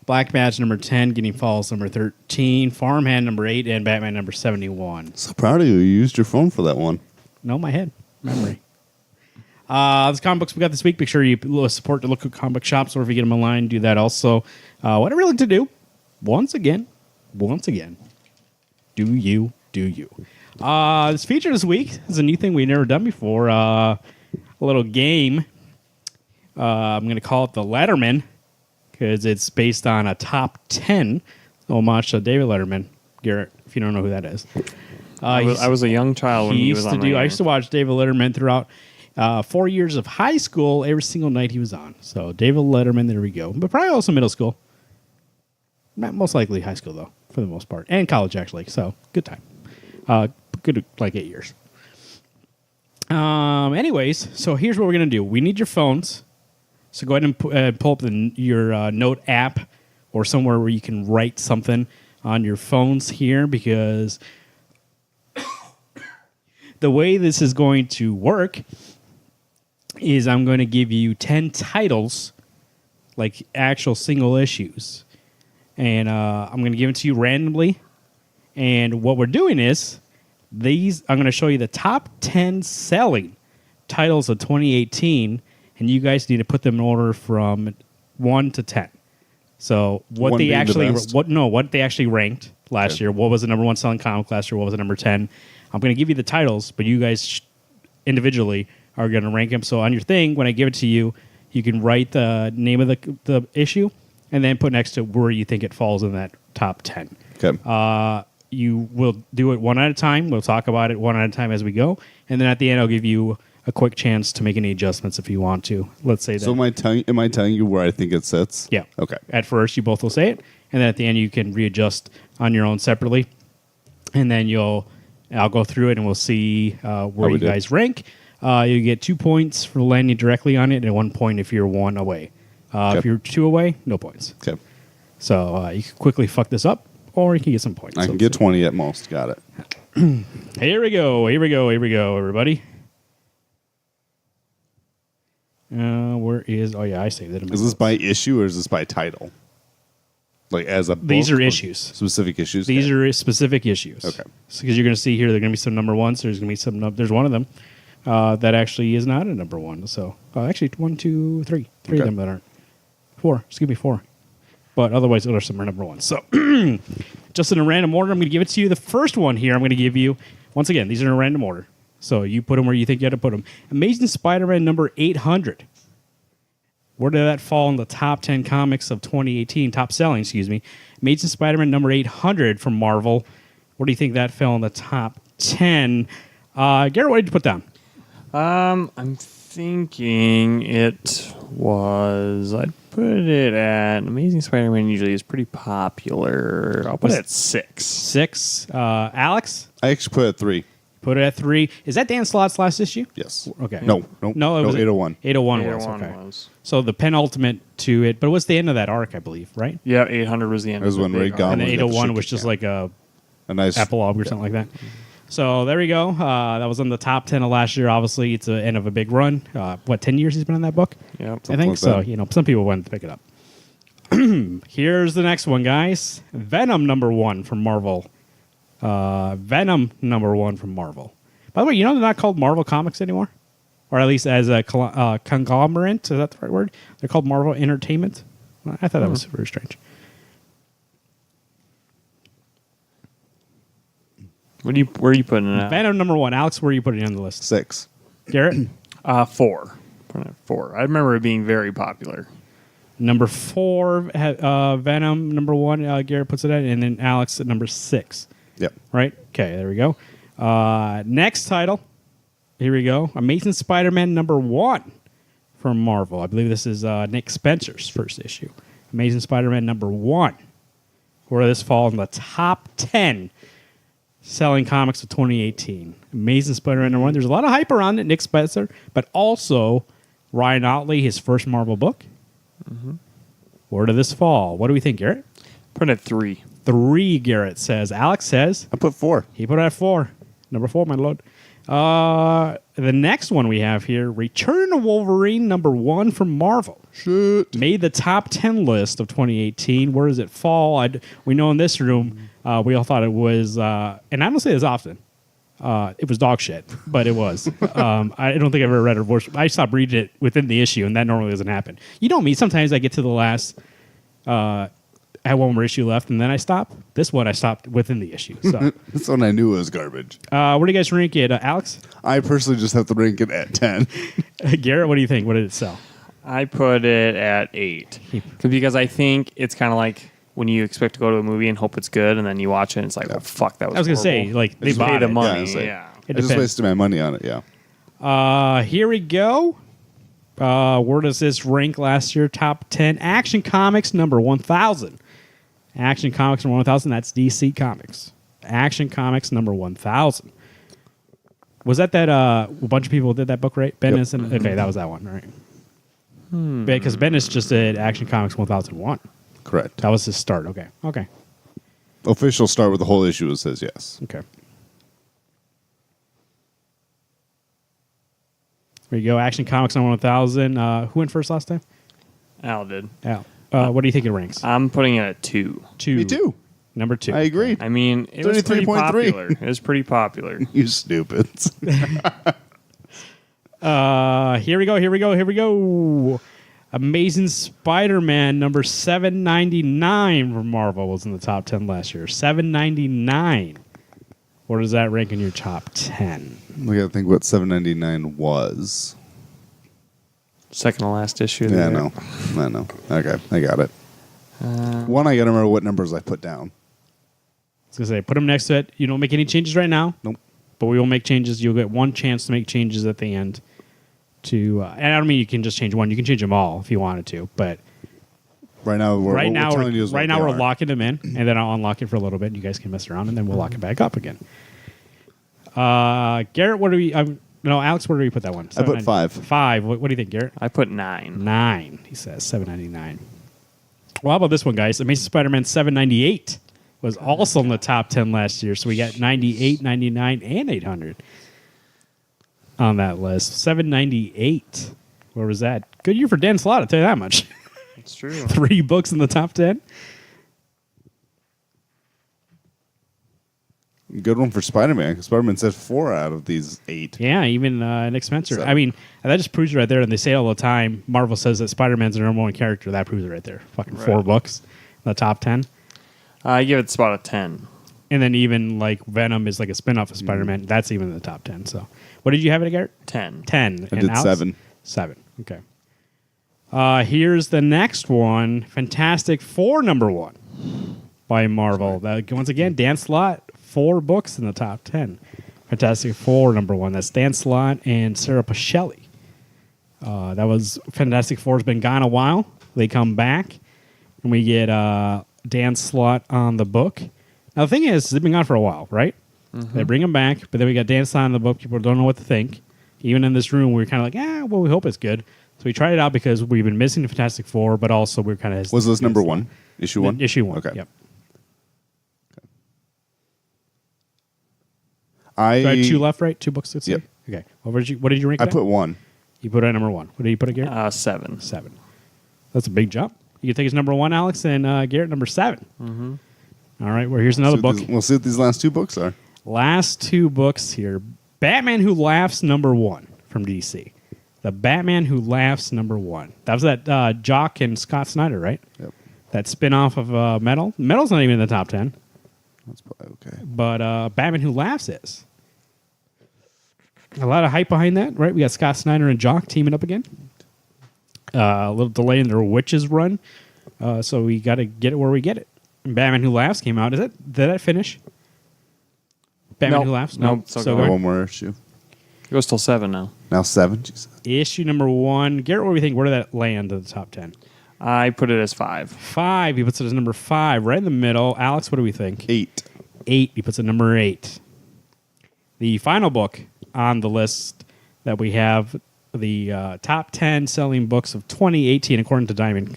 Black Badge number 10. Getting Falls number 13. Farmhand number 8. And Batman number 71. So proud of you. You used your phone for that one. No, my head. Memory. Those comic books we got this week. Make sure you support the local comic book shops, or if you get them online, do that also. Whatever you like to do, once again, do you. This feature this week is a new thing we've never done before. A little game. I'm going to call it the Letterman, because it's based on a top 10 homage to David Letterman. Garrett, if you don't know who that is. I was a young child when he was on I used to watch David Letterman throughout 4 years of high school. Every single night he was on. So David Letterman, there we go. But probably also middle school. Not most likely high school though, for the most part, and college actually. So good time. Good like 8 years. Anyways, so here's what we're gonna do. We need your phones. So go ahead and pull up your Note app or somewhere where you can write something on your phones here, because the way this is going to work is I'm going to give you 10 titles, like actual single issues. And I'm going to give it to you randomly. And what we're doing is, I'm going to show you the top 10 selling titles of 2018, and you guys need to put them in order from 1 to 10. So what 1 they being the actually best. what they actually ranked last year. What was the number 1 selling comic last year? What was the number 10? I'm going to give you the titles, but you guys individually are going to rank them. So on your thing, when I give it to you, you can write the name of the issue and then put next to where you think it falls in that top 10. Okay. you will do it one at a time. We'll talk about it one at a time as we go, and then at the end, I'll give you a quick chance to make any adjustments if you want to. Let's say that. So am I telling you where I think it sits? Yeah. Okay. At first, you both will say it, and then at the end, you can readjust on your own separately, and then I'll go through it, and we'll see where you guys rank. You get 2 points for landing directly on it, and 1 point if you're 1 away. If you're 2 away, no points. Okay. So you can quickly fuck this up, or you can get some points. I can get 20 at most. Got it. Here we go, everybody. Where is... Oh, yeah, I saved it. Is this by issue or is this by title? Like as a book? These are issues. Specific issues? These are specific issues. Okay. Because you're going to see here, there are going to be some number ones. There's going to be some... There's one of them that actually is not a number one. So, actually, 1, 2, 3. Three of them that aren't. 4. Excuse me, 4. But otherwise, there's some are number one. So, just in a random order, I'm going to give it to you. The first one here, I'm going to give you... Once again, these are in a random order. So you put them where you think you had to put them. Amazing Spider-Man number 800. Where did that fall in the top 10 comics of 2018? Top selling, excuse me. Amazing Spider-Man number 800 from Marvel. Where do you think that fell in the top 10? Garrett, what did you put down? I'm thinking it was... I'd put it at... Amazing Spider-Man usually is pretty popular. I'll put it at 6. 6. Alex? I actually put it at 3. Put it at 3. Is that Dan Slott's last issue? Yes. Okay. No, it was 801. 801 was, 801 okay. was. So the penultimate to it, but it was the end of that arc, I believe, right? Yeah, 800 was the end. That was of when the Ray big Gunn arc. And then we got the 801 shaky was just cat. like a nice epilogue or something like that. So there we go. That was in the top 10 of last year. Obviously, it's the end of a big run. 10 years he's been on that book? Yep. I Something think like so. that. Some people wanted to pick it up. Here's the next one, guys. Venom number 1 from Marvel. Venom number 1 from Marvel. By the way, they're not called Marvel Comics anymore? Or at least as a conglomerate. Is that the right word? They're called Marvel Entertainment. I thought that was very strange. Where are you putting it at? Venom number 1. Alex, where are you putting it on the list? 6. Garrett? 4. Put it at 4. I remember it being very popular. Number 4, Venom. Number 1, Garrett puts it at. And then Alex at number 6. Yep. Right? Okay, there we go. Next title. Here we go. Amazing Spider-Man number 1 from Marvel. I believe this is Nick Spencer's first issue. Amazing Spider-Man number 1. Where does this fall in the top 10 selling comics of 2018? Amazing Spider-Man number 1. There's a lot of hype around it, Nick Spencer, but also Ryan Otley, his first Marvel book. Mm-hmm. Where did this fall? What do we think, Garrett? Put it at 3. 3, Garrett says. Alex says. I put 4. He put it at 4. Number 4, my lord. The next one we have here, Return of Wolverine number 1 from Marvel. Shit. Made the top 10 list of 2018. Where does it fall? We know in this room, we all thought it was, and I don't say this often, it was dog shit, but it was. I don't think I've ever read it. I stopped reading it within the issue, and that normally doesn't happen. You know me, sometimes I get to the last, I had one more issue left, and then I stop. This one I stopped within the issue. So, This one I knew was garbage. where do you guys rank it, Alex? I personally just have to rank it at 10. Garrett, what do you think? What did it sell? I put it at 8. Because I think it's kind of like when you expect to go to a movie and hope it's good, and then you watch it and it's like, oh, fuck, that was I was going to say, horrible. like, they Just bought pay the it. money. Yeah, Yeah. I It just depends. wasted my money on it, yeah. Here we go. Where does this rank last year? Top 10. Action Comics number 1,000. Action Comics number 1,000. That's DC Comics. Action Comics number 1,000. Was that a bunch of people did that book, right? Bendis and okay, that was that one, right? Because Bendis just did Action Comics 1001. Correct. That was his start. Okay. Official start with the whole issue says yes. There you go. Action Comics number 1,000. Who went first last time? Al did. Al. What do you think it ranks? I'm putting it at 2. 2. Me too. Number 2. I agree. I mean, it was pretty 33.3. popular. It was pretty popular. You stupids. Here we go. Amazing Spider-Man number 799 from Marvel was in the top 10 last year. 799. Where does that rank in your top 10? We got to think what 799 was. Second to last issue. Yeah, there. I know. Okay, I got it. One, I got to remember what numbers I put down. was gonna say, put them next to it. You don't make any changes right now. Nope. But we will make changes. You'll get one chance to make changes at the end. And I don't mean you can just change one. You can change them all if you wanted to. But Right now, we're telling you is what they we're are. locking them in, and then I'll unlock it for a little bit. And you guys can mess around, and then we'll lock it back up again. Garrett, what do we? No, Alex, where do we put that one? I put 5. 5. What do you think, Garrett? I put 9. 9. He says $7.99. Well, how about this one, guys? Amazing Spider-Man $7.98 was also in the top 10 last year. So we got 98, 99, and 800 on that list. $7.98. Where was that? Good year for Dan Slott, I'll tell you that much. It's true. 3 books in the top 10. Good one for Spider-Man. Spider-Man said 4 out of these 8. Yeah, even Nick Spencer. 7. I mean, that just proves it right there. And they say it all the time. Marvel says that Spider-Man's the number 1 character. That proves it right there. Fucking 4 books in the top 10. I give it about a 10. And then even like Venom is like a spin-off of Spider-Man. That's even in the top 10. So what did you have it, Garrett? 10. 10. I did Alex? 7. 7. Okay. Here's the next one. Fantastic Four #1 by Marvel. That, once again, Dan Slott, 4 books in the top 10. Fantastic Four #1. That's Dan Slott and Sarah Pacelli. That was Fantastic Four's been gone a while. They come back, and we get Dan Slott on the book. Now, the thing is, they've been gone for a while, right? They bring him back, but then we got Dan Slott on the book. People don't know what to think. Even in this room, we were kind of like, well, we hope it's good. So we tried it out because we've been missing the Fantastic Four, but also we're kind of... Was this number 1? Issue 1? Issue 1, Okay. Yep. Do I have 2 left, right? 2 books to see? Yep. Okay. What did you rank I it at? put 1. You put it at number 1. What did you put it, Garrett? 7. 7. That's a big jump. You can take us number 1, Alex, and Garrett number 7. Mm-hmm. All right, well, here's another book. We'll see what these last 2 books are. Last 2 books here. Batman Who Laughs #1 from DC. The Batman Who Laughs #1. That was that Jock and Scott Snyder, right? Yep. That spin-off of Metal. Metal's not even in the top 10. That's probably okay. But Batman Who Laughs is. A lot of hype behind that, right? We got Scott Snyder and Jock teaming up again. A little delay in their Witches run. So we got to get it where we get it. And Batman Who Laughs came out. Did that finish? Batman Who Laughs? Nope. So Still Got going. one more issue. It goes till 7 now. Now 7. Jesus. issue #1. Garrett, what do we think? Where did that land in the top 10? I put it as 5. 5. He puts it as number 5, right in the middle. Alex, what do we think? 8. 8. He puts it number 8. The final book on the list that we have, the top 10 selling books of 2018, according to Diamond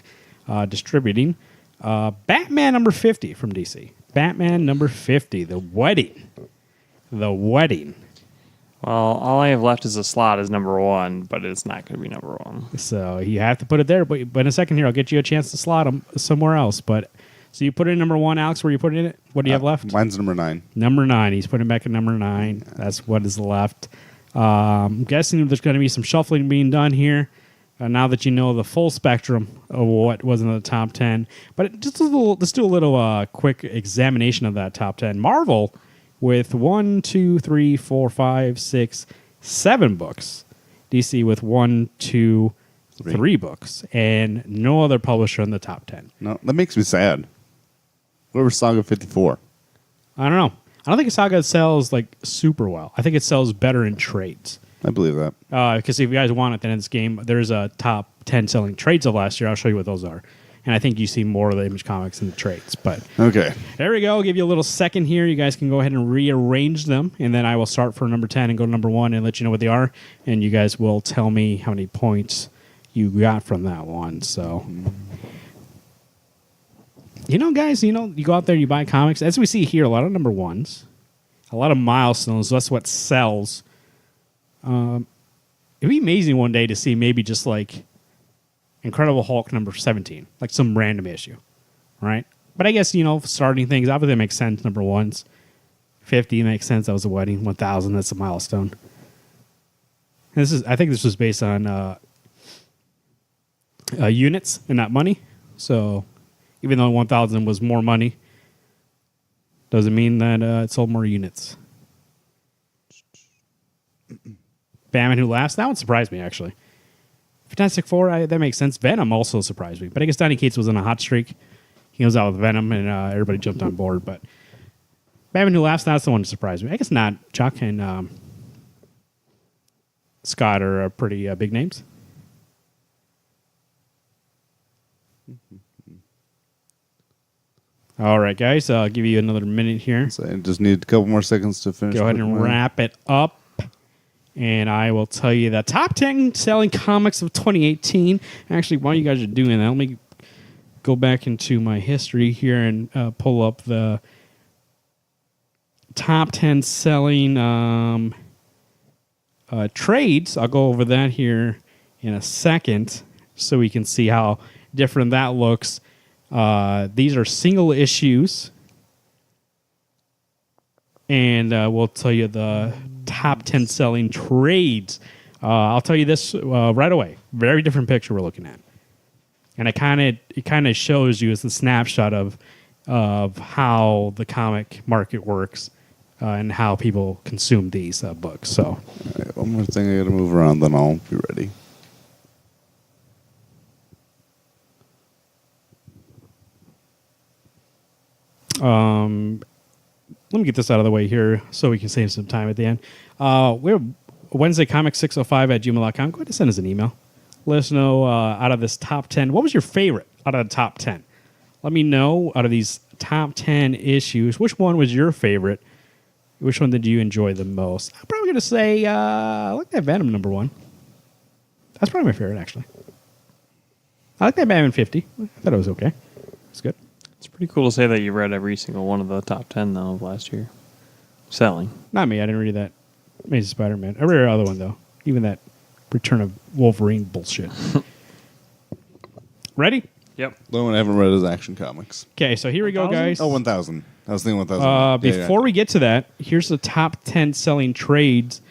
Distributing. Batman number 50 from DC. Batman number 50, The Wedding. The Wedding. Well, all I have left is a slot as number 1, but it's not going to be number 1. So you have to put it there. But in a second here, I'll get you a chance to slot them somewhere else. But so you put it in number 1, Alex. Where you put it in it? What do you have left? Mine's number 9. Number 9. He's putting it back at number 9. That's what is left. I'm guessing there's going to be some shuffling being done here. Now that you know the full spectrum of what was in the top 10. But just let's do a little quick examination of that top 10. Marvel with 1, 2, 3, 4, 5, 6, 7 books. DC with 1, 2, 3 books. And no other publisher in the top 10. No, that makes me sad. Whoever Saga 54. I don't know. I don't think Saga sells like super well. I think it sells better in trades. I believe that. Because if you guys want at the end of this game, there's a top 10 selling trades of last year. I'll show you what those are. And I think you see more of the Image Comics in the trades. But Okay. there we go. I'll give you a little second here. You guys can go ahead and rearrange them. And then I will start for number 10 and go to number 1 and let you know what they are. And you guys will tell me how many points you got from that one. So, guys, you go out there, you buy comics. As we see here, a lot of number 1s, a lot of milestones. That's what sells. It'd be amazing one day to see maybe just like Incredible Hulk number 17, like some random issue, right? But I guess, starting things, obviously it makes sense. Number 1s, 50 makes sense. That was a wedding. 1,000, that's a milestone. I think this was based on units and not money. So even though 1,000 was more money, doesn't mean that it sold more units. Batman Who Laughs, that one surprised me, actually. Fantastic Four, that makes sense. Venom also surprised me. But I guess Donny Cates was on a hot streak. He was out with Venom, and everybody jumped on board. But Batman Who Laughs, that's the one that surprised me. I guess not. Chuck and Scott are pretty big names. All right, guys. I'll give you another minute here. So I just need a couple more seconds to finish. Go ahead and wrap it up. And I will tell you the top 10 selling comics of 2018. Actually, while you guys are doing that, let me go back into my history here and pull up the top 10 selling trades. I'll go over that here in a second so we can see how different that looks. These are single issues. And we'll tell you the top 10 selling trades. I'll tell you this right away. Very different picture we're looking at. And it kind of shows you as a snapshot of how the comic market works and how people consume these books. So, All right, one more thing I got to move around, then I'll be ready. Let me get this out of the way here so we can save some time at the end. We're Wednesday Comic 605 at gmail.com. Go ahead and send us an email. Let us know out of this top 10, what was your favorite out of the top 10? Let me know out of these top 10 issues, which one was your favorite? Which one did you enjoy the most? I'm probably going to say, I like that Venom #1. That's probably my favorite, actually. I like that Batman 50. I thought it was okay. It's good. It's pretty cool to say that you read every single one of the top 10, though, of last year. Selling. Not me. I didn't read that Amazing Spider-Man. I read the other one, though. Even that Return of Wolverine bullshit. Ready? Yep. The only one I haven't read is Action Comics. Okay, so here we go, 1,000? guys. Oh, 1,000. I was thinking 1,000. Before we get to that, here's the top 10 selling trades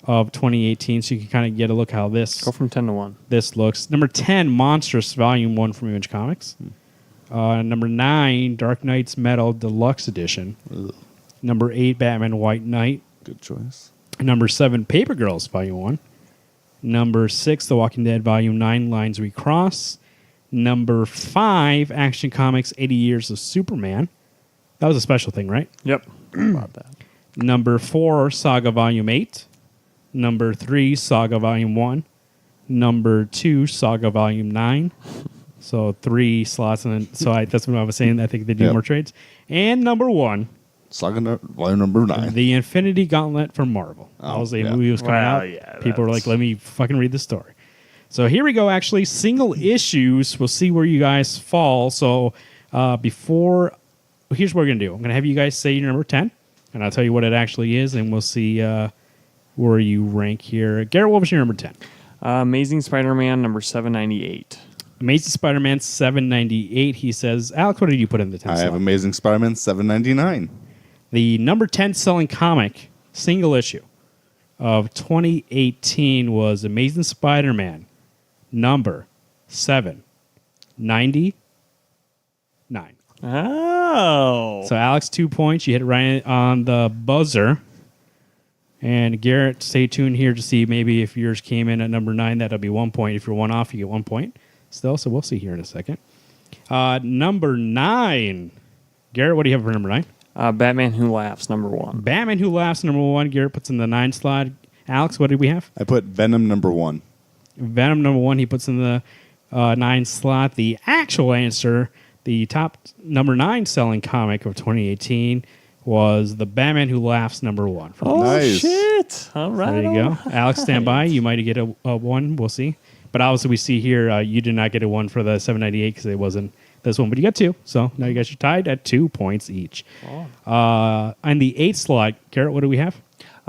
of 2018, so you can kind of get a look how this Go from 10 to 1. this looks. Number 10, Monstrous Volume 1 from Image Comics. Number 9, Dark Knight's Metal Deluxe Edition. Ugh, Number 8, Batman White Knight. good choice. Number 7, Paper Girls Volume 1. Number 6, The Walking Dead Volume 9, Lines We Cross. Number 5, Action Comics 80 Years of Superman. That was a special thing, right? Yep. About that. Number 4, Saga Volume 8. Number 3, Saga Volume 1. Number 2, Saga Volume 9. So 3 slots. And so that's what I was saying. I think they do Yep. more trades. And number 1, Saga Volume number 9. The Infinity Gauntlet from Marvel. That Oh, was the yeah. movie was coming Well, out. yeah, People were like, that's- let me fucking read the story. So here we go, actually. Single issues. We'll see where you guys fall. So here's what we're going to do. I'm going to have you guys say your number 10, and I'll tell you what it actually is, and we'll see where you rank here. Garrett, what was your number 10? Amazing Spider-Man number 798. Amazing Spider-Man 798. He says, Alex, what did you put in the 10 I have slot? Amazing Spider-Man 799. The number 10 selling comic, single issue of 2018 was Amazing Spider-Man number 799. Oh. So Alex, 2 points. You hit it right on the buzzer. And Garrett, stay tuned here to see maybe if yours came in at number 9, that'll be 1 point. If you're one off, you get 1 point still. So we'll see here in a second. Number 9. Garrett, what do you have for number 9? Batman Who Laughs number 1. Batman Who Laughs, number 1. Garrett puts in the 9 slot. Alex, what did we have? I put Venom number 1. Venom number 1, he puts in the 9 slot. The actual answer, the top number 9 selling comic of 2018 was the Batman Who Laughs number 1. Oh, Nice. shit. All right. There you go. Alex, stand by. You might get a 1. We'll see. But obviously, we see here you did not get a 1 for the 798 because it wasn't this one. But you got 2. So now you guys are tied at 2 points each. On the 8th slot, Garrett, what do we have?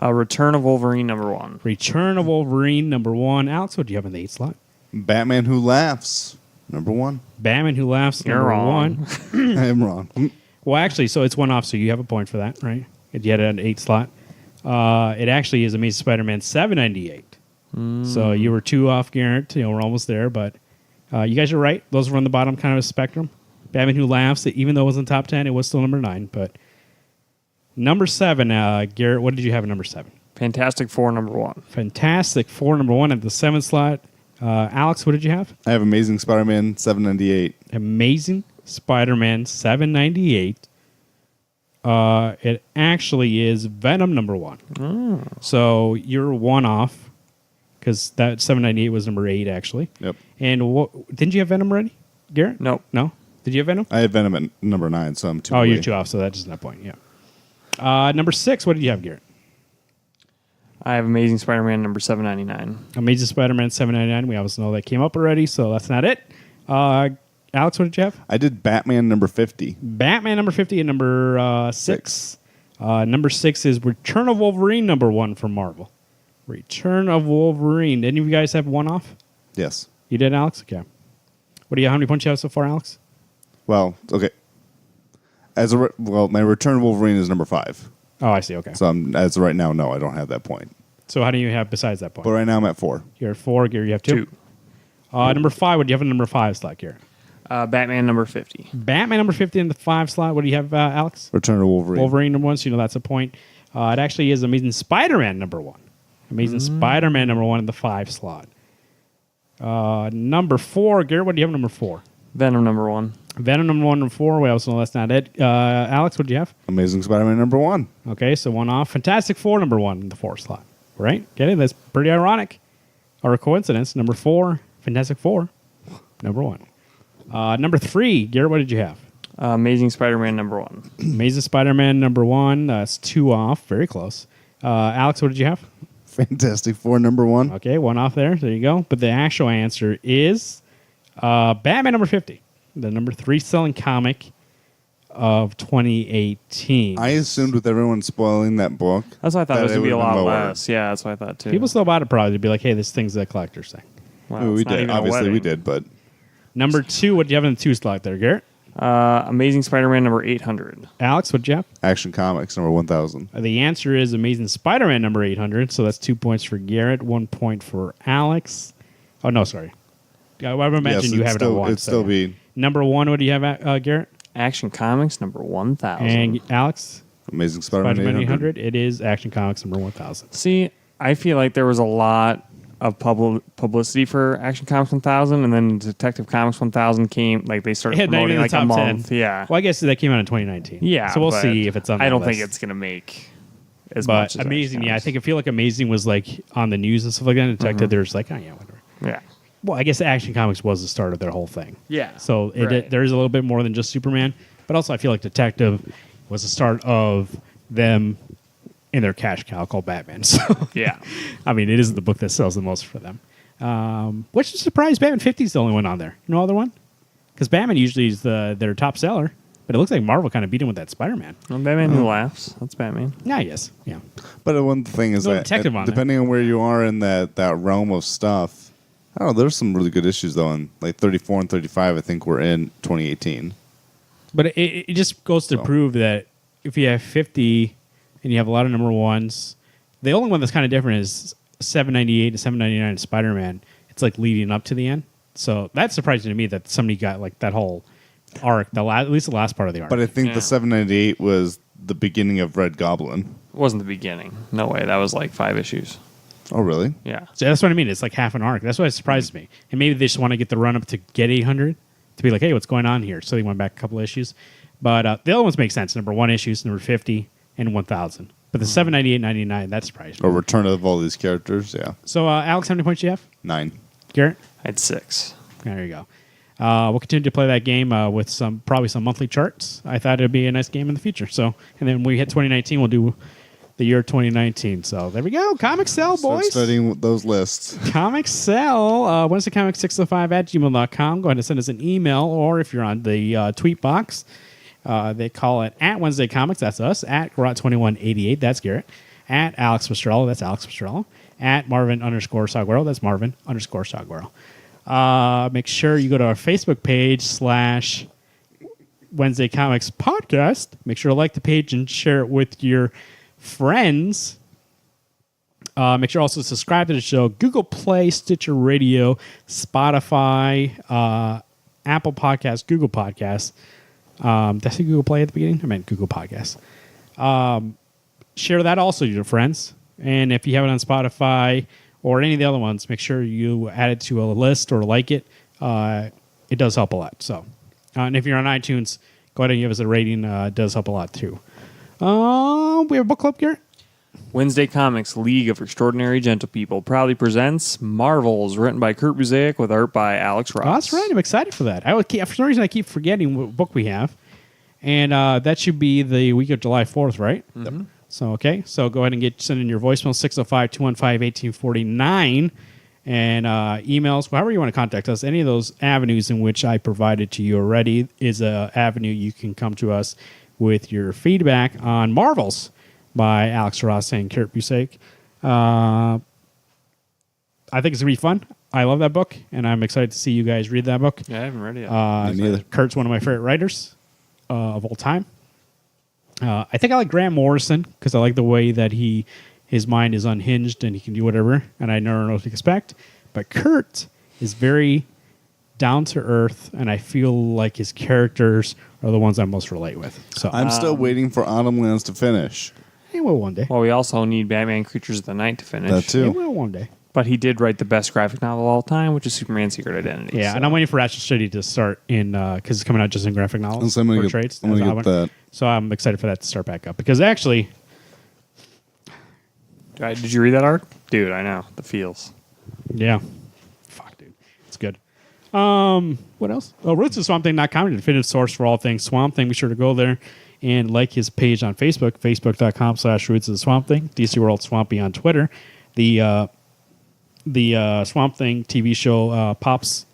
Return of Wolverine number 1. Return of Wolverine number 1. Alex, what do you have in the 8th slot? Batman Who Laughs number 1. Batman Who Laughs You're number wrong. 1. I am wrong. Well, actually, so it's 1 off, so you have a point for that, right? You had it at an 8 slot. It actually is Amazing Spider-Man 798. So you were 2 off, Garrett. We're almost there, but you guys are right. Those were on the bottom kind of a spectrum. Batman Who Laughs, even though it was in top 10, it was still number 9. But number 7, Garrett, what did you have at number 7? Fantastic Four number 1. Fantastic Four, number 1 at the 7th slot. Alex, what did you have? I have Amazing Spider-Man 798. Amazing Spider-Man 798 It actually is Venom number 1. So you're one off because that 798 was number 8 actually. Yep. And didn't you have Venom already, Garrett? Nope. No. Did you have Venom? I had Venom at number 9, so I'm 2 Oh, away. you're 2 off. So that's just that point. Yeah. Number 6. What did you have, Garrett? I have Amazing Spider-Man number 799. Amazing Spider-Man 799. We obviously know that came up already, so that's not it. Alex, what did you have? I did Batman number 50. Batman number 50 and number 6. Number 6 is Return of Wolverine number 1 from Marvel. Return of Wolverine. Did any of you guys have one off? Yes. You did, Alex? Okay. What do you? How many points you have so far, Alex? Well, okay. My Return of Wolverine is number 5. Oh, I see. Okay. So as of right now, no, I don't have that point. So how do you have besides that point? But right now I'm at 4. You're at 4. Gary, you have 2. Number 5. What do you have in number 5 slot, Gary? Batman number 50. Batman number 50 in the 5 slot. What do you have, Alex? Return of Wolverine. Wolverine number 1, so you know that's a point. It actually is Amazing Spider-Man number 1. Amazing Spider-Man number 1 in the 5 slot. Number 4, Garrett, what do you have number 4? Venom number 1. Venom number 1 and 4. We also know that's not it. Alex, what do you have? Amazing Spider-Man number 1. Okay, so 1 off. Fantastic Four number 1 in the 4 slot. Right? Get it? That's pretty ironic. Or a coincidence. Number 4, Fantastic Four, number 1. Number 3, Garrett, what did you have? Amazing Spider-Man number 1. Amazing Spider-Man number 1. That's 2 off. Very close. Alex, what did you have? Fantastic Four number 1. Okay, 1 off there. There you go. But the actual answer is Batman number 50, the number 3 selling comic of 2018. I assumed with everyone spoiling that book. That's why I thought that it was going to be a would've lot been lower. less. Yeah, that's what I thought too. People still bought it probably to be like, hey, this thing's a collector's thing. Wow, we it's not did. even a Obviously, we wedding. did, but Number 2, what do you have in the 2 slot there, Garrett? Amazing Spider-Man number 800. Alex, what did you have? Action Comics number 1000. The answer is Amazing Spider-Man number 800, so that's 2 points for Garrett, 1 point for Alex. Oh, no, sorry. I mentioned you have it at 1. It'd still be Number 1, what do you have, Garrett? Action Comics number 1000. And Alex? Amazing Spider-Man Spider-Man 800. 800. It is Action Comics number 1000. See, I feel like there was a lot of publicity for Action Comics 1000, and then Detective Comics 1000 came, like they started Yeah, not promoting even like the a top month. 10. Yeah. Well, I guess that came out in 2019. Yeah. So we'll but see if it's on I that don't list. think it's going to make as But much as Amazing, Action yeah. I Comics. think I feel like Amazing was like on the news and stuff like that. And Detective, they're just like, oh, yeah, whatever. Yeah. Well, I guess Action Comics was the start of their whole thing. Yeah. So Right. there is a little bit more than just Superman. But also, I feel like Detective was the start of them in their cash cow called Batman. So, Yeah. I mean, it is the book that sells the most for them. Which is a surprise. Batman 50 is the only one on there. No other one? Because Batman usually is their top seller. But it looks like Marvel kind of beat him with that Spider-Man. Well, Batman Who Laughs. That's Batman. Yeah, yes. Yeah. But one thing is No that Detective on there. depending on where you are in that realm of stuff, I don't know. There's some really good issues though. In like 34 and 35, I think we're in 2018. But it just goes to So. prove that if you have 50 and you have a lot of number 1s, the only one that's kind of different is 798 to 799 Spider-Man. It's like leading up to the end. So that's surprising to me that somebody got like that whole arc, at least the last part of the arc. But I think Yeah. the 798 was the beginning of Red Goblin. It wasn't the beginning. No way. That was like 5 issues. Oh, really? Yeah. So that's what I mean. It's like half an arc. That's why it surprises me. And maybe they just want to get the run up to get 800 to be like, hey, what's going on here? So they went back a couple of issues. But the other ones make sense. Number 1 issues, number 50, and 1000. But the 798.99, that surprised me. Or Return of all these characters. Yeah, So, Alex, how many points do you have? 9. Garrett? I had 6. There you go. We'll continue to play that game with probably some monthly charts. I thought it'd be a nice game in the future. So, and then when we hit 2019, we'll do the year 2019. So there we go. Comic Cell, Start boys. studying those lists. Comic Cell, WednesdayComics605@gmail.com. Go ahead and send us an email, or if you're on the tweet box, they call it at Wednesday Comics. That's us. At Garrett2188. That's Garrett. At Alex Mastrello. That's Alex Mastrello. At Marvin_Saguero. That's Marvin_Saguero. Make sure you go to our Facebook page / Wednesday Comics Podcast. Make sure to like the page and share it with your friends. Make sure also to subscribe to the show. Google Play, Stitcher Radio, Spotify, Apple Podcasts, Google Podcasts. Did I say Google Play at the beginning? I meant Google Podcasts. Share that also with your friends. And if you have it on Spotify or any of the other ones, make sure you add it to a list or like it. It does help a lot. So, and if you're on iTunes, go ahead and give us a rating. It does help a lot too. We have a book club, Garrett. Wednesday Comics League of Extraordinary Gentle People proudly presents Marvels, written by Kurt Busiek with art by Alex Ross. Oh, that's right. I'm excited for that. For some reason, I keep forgetting what book we have. And that should be the week of July 4th, right? Mm-hmm. So, okay. So go ahead and send in your voicemail, 605-215-1849. And emails, however you want to contact us. Any of those avenues in which I provided to you already is an avenue you can come to us with your feedback on Marvels by Alex Ross and Kurt Busiek. I think it's going to be fun. I love that book, and I'm excited to see you guys read that book. Yeah, I haven't read it yet. Me neither. Kurt's one of my favorite writers of all time. I think I like Grant Morrison because I like the way that his mind is unhinged and he can do whatever, and I never know what to expect. But Kurt is very down to earth, and I feel like his characters are the ones I most relate with. So I'm still waiting for Autumn Lands to finish. he will one day. Well, we also need Batman Creatures of the Night to finish. That He too. will one day. But he did write the best graphic novel of all time, which is Superman Secret Identity. Yeah, so. and I'm waiting for Astral City to start in because it's coming out just in graphic novels And so I'm gonna or get- trades. I'm gonna That's get how I went. that. So I'm excited for that to start back up because actually, Did you read that arc? Dude, I know. The feels. yeah, fuck, dude, it's good. What else? Oh, Roots of Swamp Thing.com, the definitive source for all things Swamp Thing. Be sure to go there and like his page on Facebook, facebook.com/Roots of the Swamp Thing. DC World Swampy on Twitter. The Swamp Thing TV show pops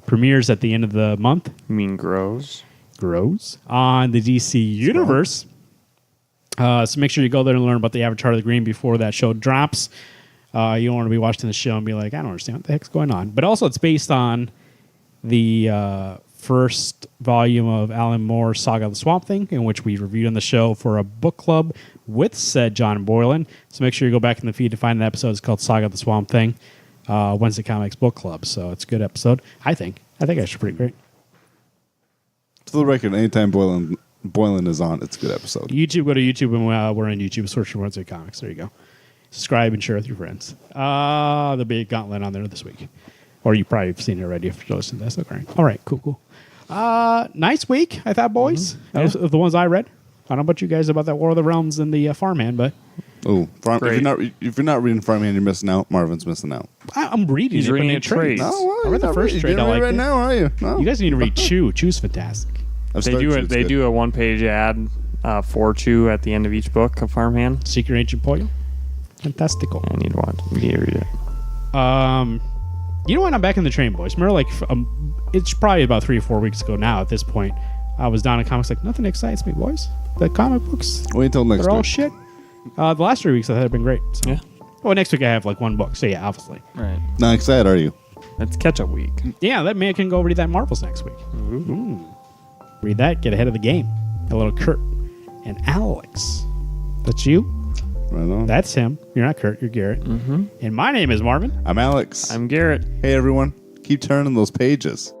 premieres at the end of the month. You mean grows? Grows on the DC Universe. So make sure you go there and learn about the Avatar of the Green before that show drops. You don't want to be watching the show and be like, I don't understand what the heck's going on. But also, it's based on the first volume of Alan Moore's Saga of the Swamp Thing, in which we reviewed on the show for a book club with said John Boylan. So make sure you go back in the feed to find the episode. It's called Saga of the Swamp Thing, Wednesday Comics Book Club. So it's a good episode, I think. I think it's pretty great. For the record, anytime Boylan is on, it's a good episode. YouTube, go to YouTube, and we're on YouTube. Search for Wednesday Comics. There you go. Subscribe and share with your friends. There'll be a gauntlet on there this week. Or you probably have seen it already if you're listening to this. Okay. All right, cool. Nice week, I thought, boys. That was the ones I read. I don't know about you guys about that War of the Realms and the Farmhand, but Oh, Great. if you're not reading Farmhand, you're missing out. Marvin's missing out. I'm reading He's it. reading but in it trades. trades. No, why? I read the You're first not trade. I reading it liked right it. now, are you? No. You guys need to read Chew. Chew's fantastic. I've They started do to. it. It's They good. do a one-page ad for Chew at the end of each book of Farmhand. Secret Agent Pollo. Fantastical. I need to watch. I need to read it. You know what? I'm back in the train, boys. Remember, it's probably about 3 or 4 weeks ago now at this point. I was down in comics like, nothing excites me, boys. The comic books, Wait until next they're all week. shit. The last 3 weeks I thought have been great. So. Yeah. Well, next week I have like one book. So yeah, obviously. Right. Not excited, are you? It's catch-up week. Yeah, that man can go read that Marvels next week. Ooh. Read that, get ahead of the game. A little Kurt and Alex. That's you. Right on. That's him. You're not Kurt. You're Garrett. Mm-hmm. And my name is Marvin. I'm Alex. I'm Garrett. Hey, everyone. Keep turning those pages.